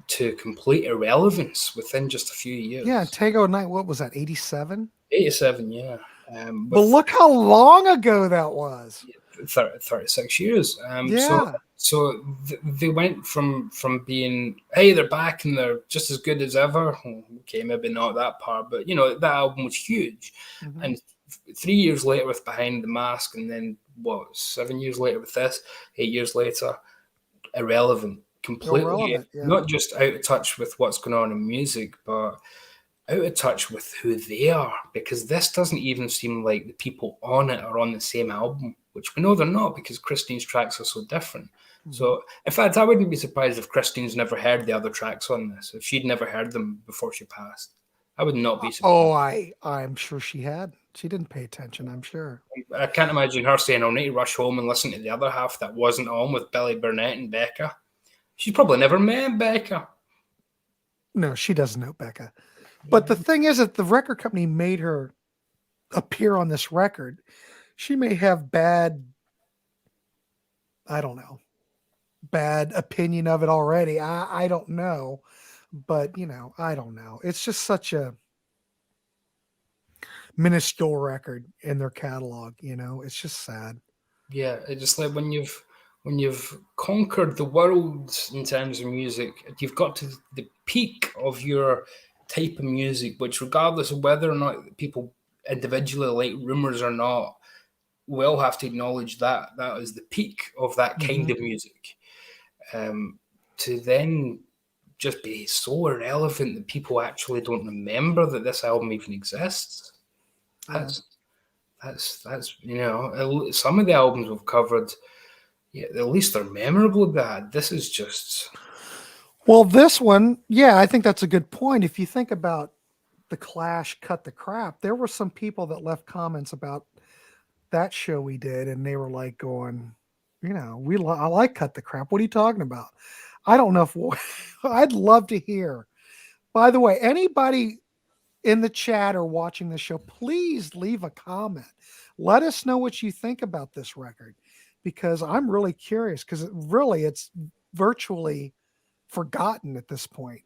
to complete irrelevance within just a few Yeah, years. Tango Night, what was that, 87? 87, yeah. But With look how long ago that was. 36 years. Yeah. They went from being, hey, they're back and they're just as good as ever. Okay, maybe not that part, but you know that album was huge. Mhm. And 3 years later with Behind the Mask, and then what, 7 years later with this, 8 years later, irrelevant, completely, Irrelevant, yeah. not just out of touch with what's going on in music, but out of touch with who they are, because this doesn't even seem like the people on it are on the same album, which we know they're not because Christine's tracks are so different. Mhm. So, in fact, I wouldn't be surprised if Christine's never heard the other tracks on this, if she'd never heard them before she passed. I would not be Oh, surprised. I'm sure she had. She didn't pay attention, I'm sure. I can't imagine her saying, I'll need to rush home and listen to the other half that wasn't on with Billy Burnett and Becca. She's probably never met Becca. No, she doesn't know Becca. But the thing is that the record company made her appear on this record. She may have bad, I don't know, bad opinion of it already. I don't know. But, I don't know. It's just such a minuscule record in their catalog. It's just sad. Yeah, it's just like when you've conquered the world in terms of music, you've got to the peak of your type of music, which regardless of whether or not people individually like rumors or not, we all have to acknowledge that that is the peak of that kind Hmm. of music. To then just be so irrelevant that people actually don't remember that this album even exists. Yeah. That's that's some of the albums we've covered, yeah, at least they're memorable bad. This is just Well, this one, yeah, I think that's a good point. If you think about the Clash Cut the Crap, there were some people that left comments about that show we did, and they were like going, I like Cut the Crap. What are you talking about? I don't know if I'd love to hear. By the way, anybody in the chat or watching the show, please leave a comment. Let us know what you think about this record because I'm really curious because it's virtually forgotten at this point.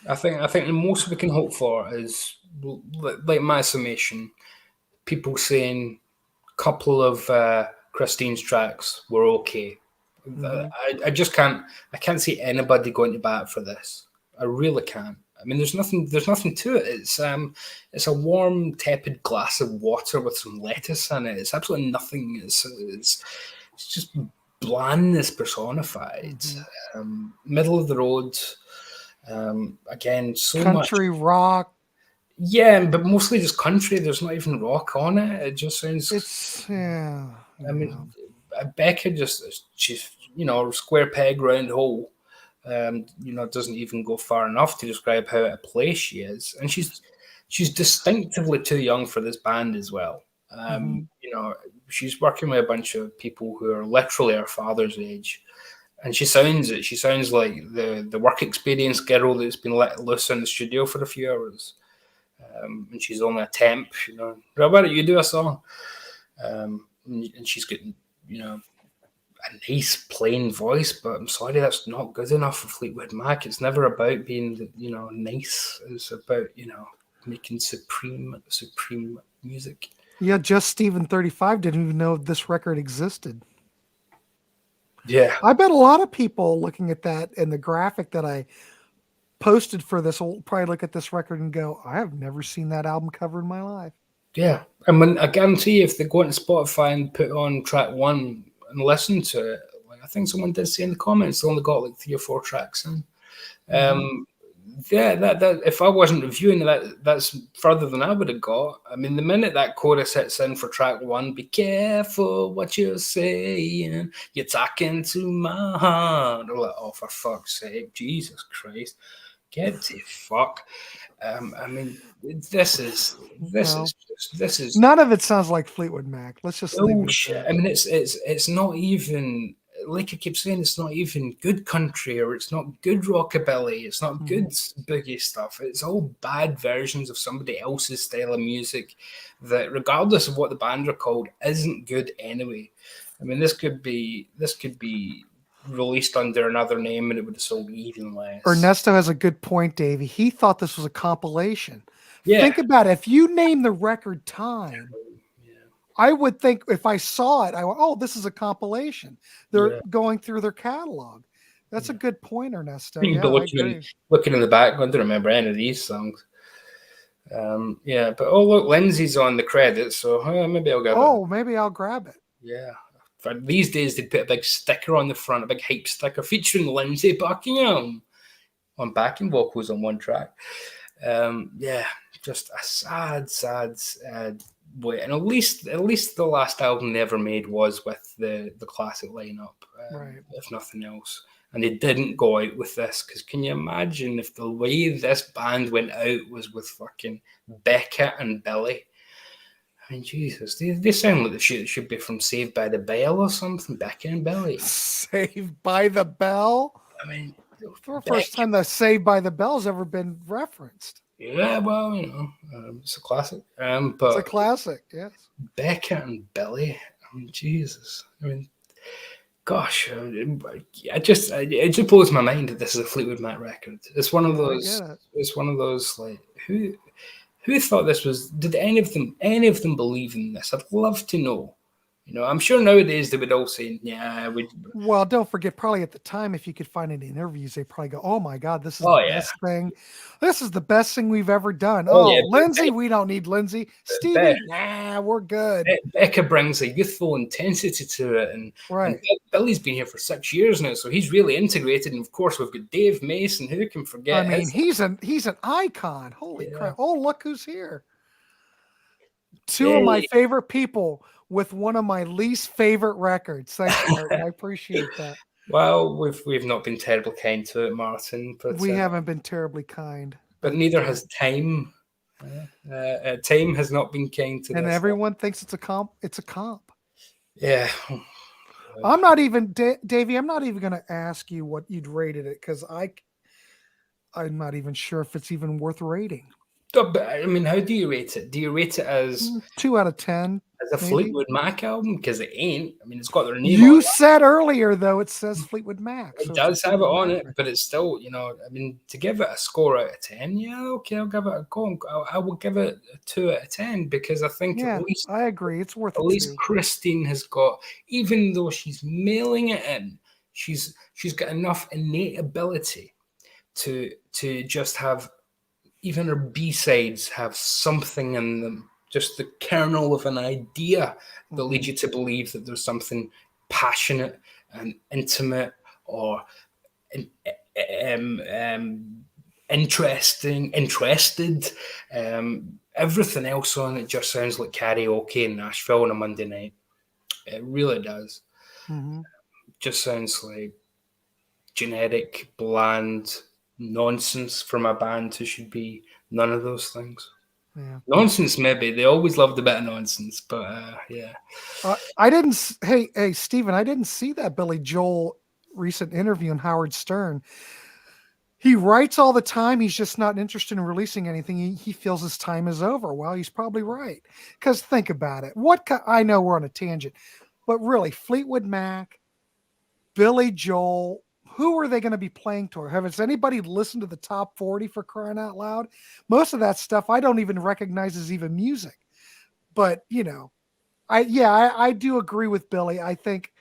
I think the most we can hope for is like my summation, people saying a couple of Christine's tracks were okay. Hmm. I just can't see anybody going to bat for this. I really can't. I mean, there's nothing to it. It's a warm, tepid glass of water with some lettuce in it. It's absolutely nothing. It's just blandness personified. Hmm. Middle of the road. Again, so much. Country rock. Yeah, but mostly just country. There's not even rock on it. It just sounds. It's yeah, I yeah. mean, Becca just she's square peg round hole. Doesn't even go far enough to describe how out of place she is, and she's distinctively too young for this band as well. Mhm. She's working with a bunch of people who are literally her father's age, and she sounds like the work experience girl that's been let loose in the studio for a few hours, and she's only a temp. Why don't you do a song? And she's getting a nice plain voice, but I'm sorry, that's not good enough for Fleetwood Mac. It's never about being nice. It's about making supreme music. Yeah, just Steven 35 didn't even know this record existed. Yeah, I bet a lot of people looking at that and the graphic that I posted for this will probably look at this record and go, I have never seen that album cover in my life. yeah. I guarantee if they go into Spotify and put on track one and listen to it, like I think someone did say in the comments, they only got like 3 or 4 tracks in. Mhm. Yeah, that if I wasn't reviewing that's further than I would have got. I mean, the minute that chorus hits in for track one, be careful what you're saying. You're talking to my heart. I'm like, oh, for fuck's sake, Jesus Christ, get the fuck. I mean, this is Well, this is none of it sounds like Fleetwood Mac. Let's just leave oh it at shit. that. I mean, it's not even like I keep saying. It's not even good country, or it's not good rockabilly. It's not good Mhm. boogie stuff. It's all bad versions of somebody else's style of music that, regardless of what the band are called, isn't good anyway. I mean, this could be released under another name, and it would have sold even less. Ernesto has a good point, Davey. He thought this was a compilation. Yeah. Think about it. If you name the record Time, I would think if I saw it, I went, oh, this is a compilation. They're Yeah. going through their catalog. That's a Yeah. good point, Ernesto. You'd be Yeah, I looking agree. looking in the background. I don't remember any of these songs. Yeah, but oh look, Lindsay's on the credits, so maybe I'll give it. Oh, maybe I'll grab it. Yeah. For these days, they put a big sticker on the front, a big hype sticker featuring Lindsay Buckingham on backing vocals on one track. Yeah, just a sad way. And at least the last album they ever made was with the classic lineup, Right. if nothing else. And they didn't go out with this because can you imagine if the way this band went out was with fucking Beckett and Billy? I mean, Jesus, they sound like they should be from Saved by the Bell or something. Beckett and Billy. Saved by the Bell. I mean, For the first Beckett. time that Saved by the Bell's ever been referenced. Yeah, well, it's a classic. It's a But classic, yes. Beckett and Billy. I mean, Jesus. I mean, gosh, it just blows my mind that this is a Fleetwood Mac record. It's one of Yeah, I those. get it. It's one of those like who thought this was? Did any of them believe in this? I'd love to know. I'm sure nowadays they would all say, "Yeah, we." Well, don't forget, probably at the time, if you could find any interviews, they probably go, oh my God, this is Oh the yeah, best thing. This is the best thing we've ever done. oh Oh, yeah. Lindsay, we don't need Lindsay. Be- Stevie, nah, we're good. Becca brings a youthful intensity to it, and Right. Billy's been here for 6 years now, so he's really integrated. And of course, we've got Dave Mason. Who can I forget mean, his? he's an icon. Holy Yeah. crap. Oh, look who's here. Two of my Hey, favorite people with one of my least favorite records. Thanks, Martin. I appreciate that. well, we've not been terribly kind to it, Martin, but We haven't been terribly kind, but but neither has time. Time has not been kind to and this. everyone thinks it's a comp. It's a comp. Yeah. I'm not even, Davey. I'm not even going to ask you what you'd rated it because I'm not even sure if it's even worth rating. But I mean, how do you rate it? Do you rate it as 2 out of 10, a maybe. Fleetwood Mac album? Because it ain't. I mean, it's got their name on You it. said earlier though it says Fleetwood Mac, It so it's a does have it Fleetwood on Mac it, record. but it's still, I mean, to give it a score out of 10, yeah, okay, I'll give it a go. I will give it a 2 out of 10 because I think Yeah, I agree. It's worth at a least 2. Christine has got, even though she's mailing it in, she's got enough innate ability to just have even her B-sides have something in them, just the kernel of an idea that leads you to believe that there's something passionate and intimate or interested. Everything else on it just sounds like karaoke in Nashville on a Monday night. It really does. Mm-hmm. Just sounds like generic, bland nonsense from a band who should be none of those things. Yeah. Nonsense, maybe. They always loved a bit of nonsense, but yeah. I didn't. Hey, Stephen, I didn't see that Billy Joel recent interview on Howard Stern. He writes all the time. He's just not interested in releasing anything. He feels his time is over. Well, he's probably right. Because think about it. I know we're on a tangent, but really, Fleetwood Mac, Billy Joel, who are they going to be playing to? Has anybody listened to the top 40 for crying out loud? Most of that stuff I don't even recognize as even music. But I do agree with Billy. I think,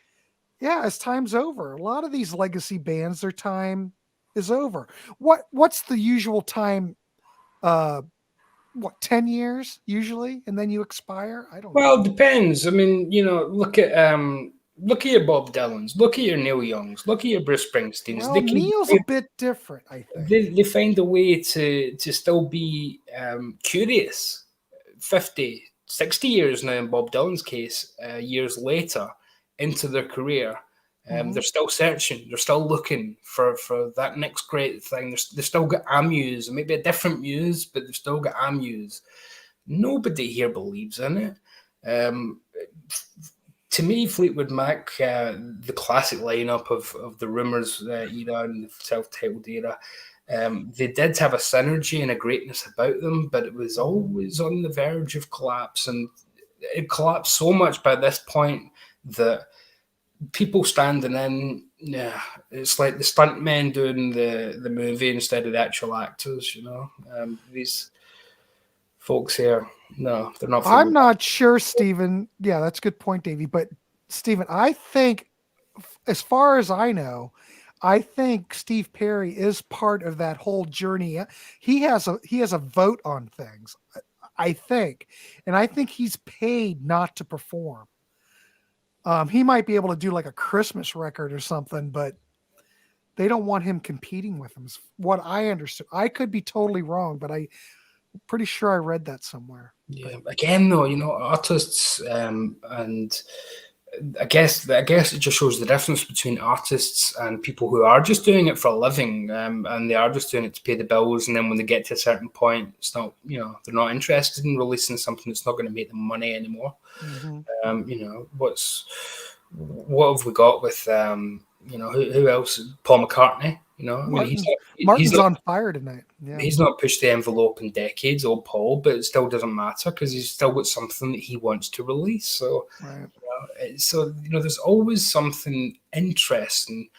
yeah, his time's over. A lot of these legacy bands, their time is over. What's the usual time? 10 years usually, and then you expire? I don't know. Well, it depends. I mean, look at your Bob Dylans, look at your Neil Youngs, look at your Bruce Springsteens. Well, Neil's a bit different, I think. They find a way to still be curious. 50, 60 years now in Bob Dylan's case, years later into their career, they're still searching. They're still looking for that next great thing. They've still got a muse, maybe a different muse, but they've still got a muse. Nobody here believes in it. To me, Fleetwood Mac, the classic lineup of the Rumours era and the self-titled era, they did have a synergy and a greatness about them, but it was always on the verge of collapse. And it collapsed so much by this point that people standing in, it's like the stuntmen doing the movie instead of the actual actors, these folks here, no, they're not. I'm not sure, Stephen. Yeah, that's a good point, Davey. But Stephen, I think, as far as I know, I think Steve Perry is part of that whole journey. He has a vote on things, I think, and I think he's paid not to perform. He might be able to do like a Christmas record or something, but they don't want him competing with him. Is what I understood. I could be totally wrong, but I'm pretty sure I read that somewhere. Yeah. But again, though, artists, and I guess it just shows the difference between artists and people who are just doing it for a living, and they are just doing it to pay the bills. And then when they get to a certain point, it's not, they're not interested in releasing something that's not going to make them money anymore. What have we got with, who else? Paul McCartney. Martin's on fire tonight. Yeah. He's not pushed the envelope in decades, old Paul, but it still doesn't matter because he's still got something that he wants to release. So, right. There's always something interesting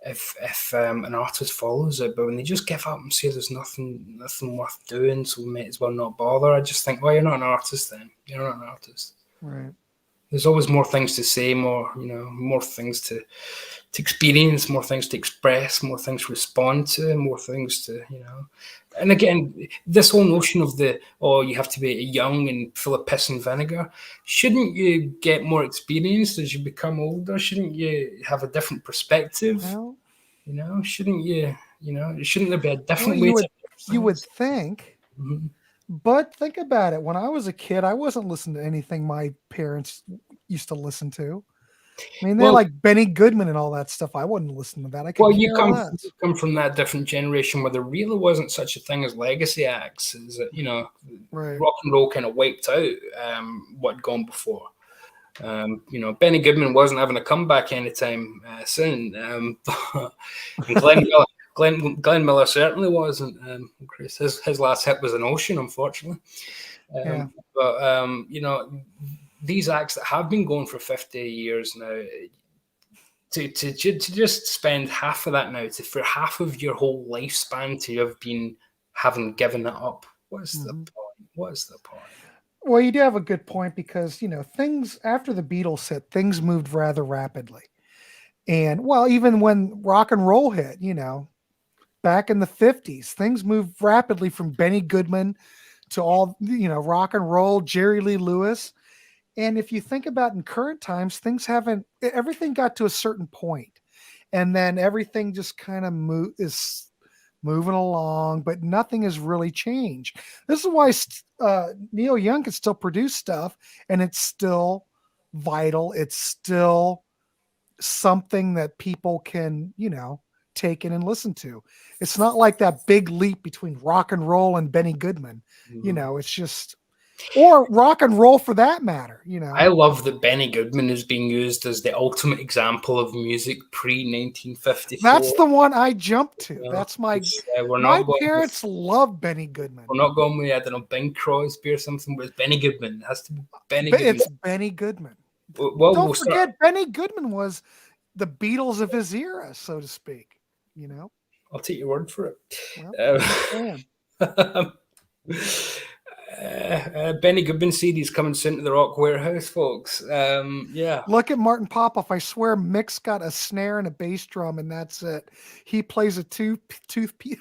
if an artist follows it, but when they just give up and say there's nothing worth doing, so we might as well not bother. I just think, well, you're not an artist then. You're not an artist. Right. There's always more things to say, more things to experience, more things to express, more things to respond to, more things to, And again, this whole notion of you have to be young and full of piss and vinegar. Shouldn't you get more experienced as you become older? Shouldn't you have a different perspective? Well, shouldn't you, shouldn't there be a different way you would think. Mm-hmm. But think about it. When I was a kid, I wasn't listening to anything my parents used to listen to. I mean, they're like Benny Goodman and all that stuff. I wouldn't listen to that. You come from that different generation where there really wasn't such a thing as legacy acts. Is that right. Rock and roll kind of wiped out what had gone before. Benny Goodman wasn't having a comeback anytime soon. And Glenn Miller certainly wasn't. Chris, his last hit was an Ocean, unfortunately. But these acts that have been going for 50 years now, to just spend half of that now, for half of your whole lifespan to have been having given it up, what's the point? What's the point? Well, you do have a good point because, things after the Beatles hit, things moved rather rapidly. And, well, even when rock and roll hit, back in the 50s, things moved rapidly from Benny Goodman to all, rock and roll, Jerry Lee Lewis. And if you think about in current times, everything got to a certain point, and then everything just kind of is moving along, but nothing has really changed. This is why Neil Young can still produce stuff, and it's still vital. It's still something that people can, take in and listen to. It's not like that big leap between rock and roll and Benny Goodman. It's just, or rock and roll for that matter. I love that Benny Goodman is being used as the ultimate example of music pre-1954. That's the one I jumped to. That's my parents love Benny Goodman. We're not going with, I don't know, Bing Crosby or something, but it's Benny Goodman. It has to be Benny Goodman. It's Benny Goodman. Well, don't forget, Benny Goodman was the Beatles of his era, so to speak. I'll take your word for it. Benny Goodman CD's coming soon to the Rock Warehouse, folks. Look at Martin Popoff. I swear Mick's got a snare and a bass drum, and that's it. He plays a tooth piece.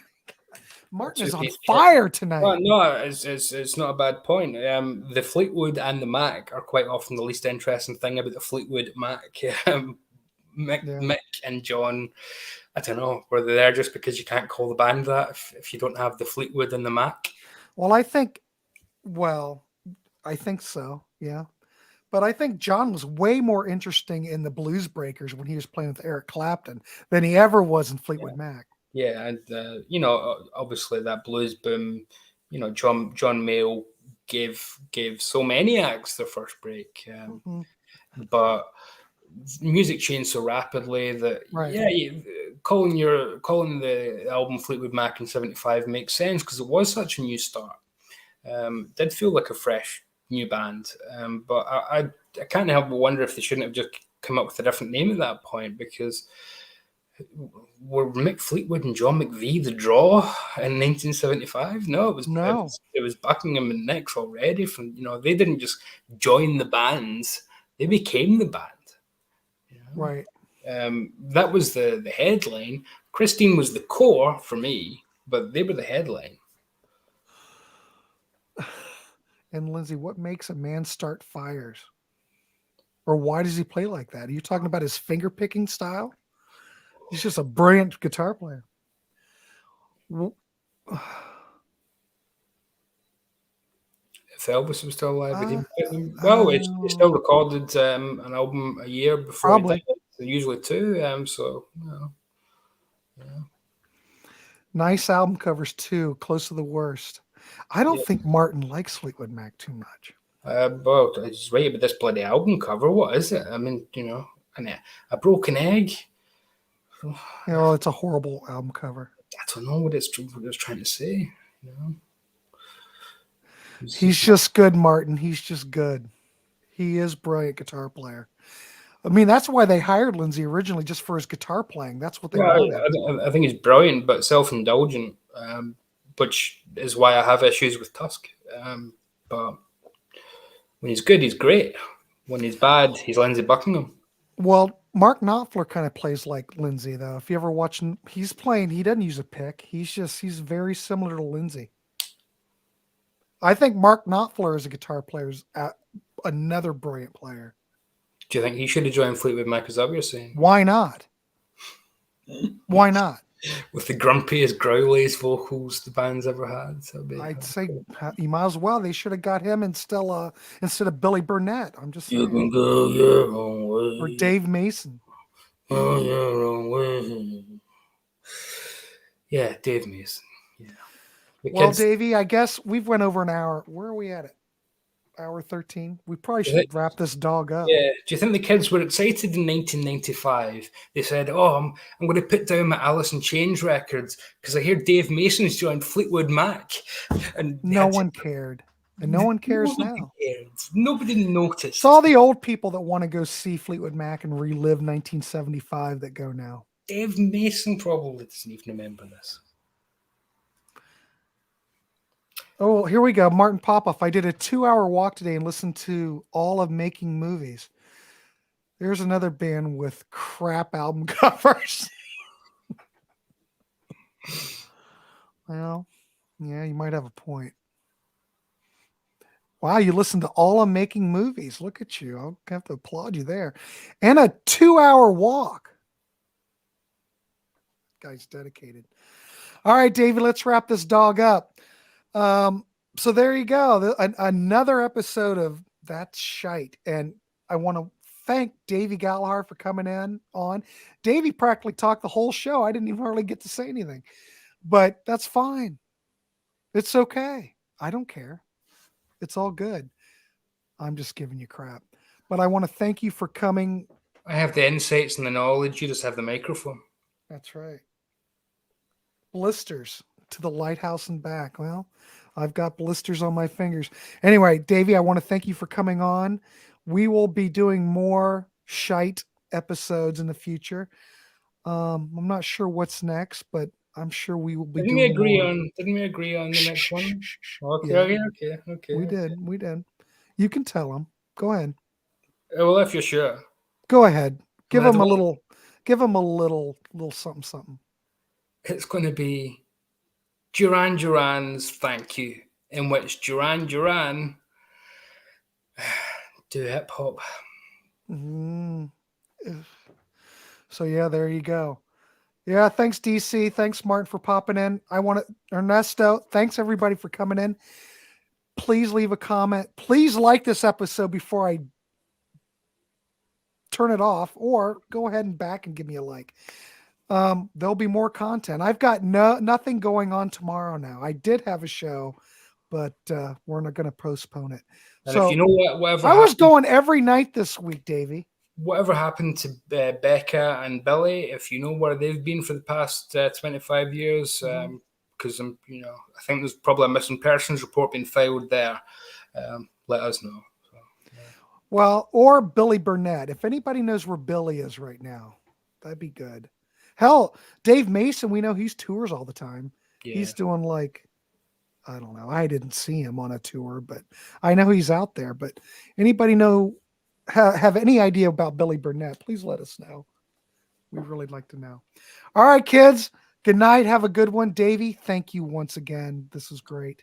Martin is on fire tonight. Well, no, it's not a bad point. The Fleetwood and the Mac are quite often the least interesting thing about the Fleetwood Mac. Mick and John, I don't know, were they there just because you can't call the band that if you don't have the Fleetwood and the Mac? Well, I think so, yeah. But I think John was way more interesting in the Blues Breakers when he was playing with Eric Clapton than he ever was in Fleetwood Mac. Yeah, and obviously that blues boom, John Mayall gave so many acts their first break, but music changed so rapidly that calling the album Fleetwood Mac in '75 makes sense because it was such a new start. Did feel like a fresh new band, but I can't help but wonder if they shouldn't have just come up with a different name at that point, because were Mick Fleetwood and John McVie the draw in 1975? No, it was Buckingham and Nicks already. They didn't just join the bands; they became the band. Right. That was the headline. Christine was the core for me, but they were the headline. And Lindsay, what makes a man start fires? Or why does he play like that? Are you talking about his finger picking style? He's just a brilliant guitar player. If Elvis was still alive, would he pick them? Well, he still recorded an album a year before probably. He died, usually two. Nice album covers too. Close to the Worst. I don't think Martin likes Fleetwood Mac too much. Well, he's right about this bloody album cover. What is it? I mean, a broken egg. It's a horrible album cover. I don't know what it's trying to say. He's just good, Martin. He's just good. He is a brilliant guitar player. I mean, that's why they hired Lindsay originally, just for his guitar playing. That's what they wanted. I think he's brilliant, but self-indulgent, which is why I have issues with Tusk. But when he's good, he's great. When he's bad, he's Lindsey Buckingham. Well, Mark Knopfler kind of plays like Lindsay, though. If you ever watch him, he's playing, he doesn't use a pick. He's very similar to Lindsay. I think Mark Knopfler as a guitar player is another brilliant player. Do you think he should have joined Fleetwood Mac? Is that what you're saying? Why not? Why not? With the grumpiest, growliest vocals the band's ever had. I'd say you might as well. They should have got him instead of Billy Burnett. I'm just saying. You can go your own way. Or Dave Mason. Go your own way. Yeah, Dave Mason. Yeah. Well, Davey, I guess we've went over an hour. Where are we at it? Hour 13. We probably should wrap this dog up. Yeah. Do you think the kids were excited in 1995? They said, "Oh, I'm going to put down my Alice in Chains records because I hear Dave Mason's joined Fleetwood Mac." And no one cared. And no one cares now. Nobody noticed. It's all the old people that want to go see Fleetwood Mac and relive 1975 that go now. Dave Mason probably doesn't even remember this. Oh, here we go. Martin Popoff. I did a 2-hour walk today and listened to all of Making Movies. There's another band with crap album covers. Well, yeah, you might have a point. Wow, you listened to all of Making Movies. Look at you. I'll have to applaud you there. And a 2-hour walk. Guy's dedicated. All right, David, let's wrap this dog up. So there you go. Another episode of That's Shite. And I want to thank Davy Gallagher for coming on. Davy practically talked the whole show. I didn't even hardly get to say anything, but that's fine. It's okay. I don't care. It's all good. I'm just giving you crap. But I want to thank you for coming. I have the insights and the knowledge. You just have the microphone. That's right. Blisters to the lighthouse and back. Well, I've got blisters on my fingers. Anyway, Davey, I want to thank you for coming on. We will be doing more Shite episodes in the future. I'm not sure what's next, but I'm sure we will be Didn't we doing agree more. on? Didn't we agree on the next one? Okay, Yeah, okay. we did. We did. You can tell them. Go ahead. Well, if you're sure. Go ahead. Give Well, them a little. Give them a little something, something. It's going to be Duran Duran's "Thank You," in which Duran Duran do hip hop. Mm. So yeah, there you go. Yeah, thanks DC. Thanks Martin for popping in. I want to Ernesto. Thanks everybody for coming in. Please leave a comment. Please like this episode before I turn it off, or go ahead and back and give me a like. There'll be more content. I've got nothing going on tomorrow now. I did have a show, but we're not going to postpone it. And so if you know whatever I was going every night this week, Davey. Whatever happened to Becca and Billy? If you know where they've been for the past 25 years, because I think there's probably a missing persons report being filed there. Let us know. So, yeah. Well, or Billy Burnett. If anybody knows where Billy is right now, that'd be good. Hell, Dave Mason, we know he's tours all the time. Yeah. He's doing I don't know. I didn't see him on a tour, but I know he's out there. But anybody have any idea about Billy Burnett, please let us know. We'd really like to know. All right, kids. Good night. Have a good one. Davey, thank you once again. This is great.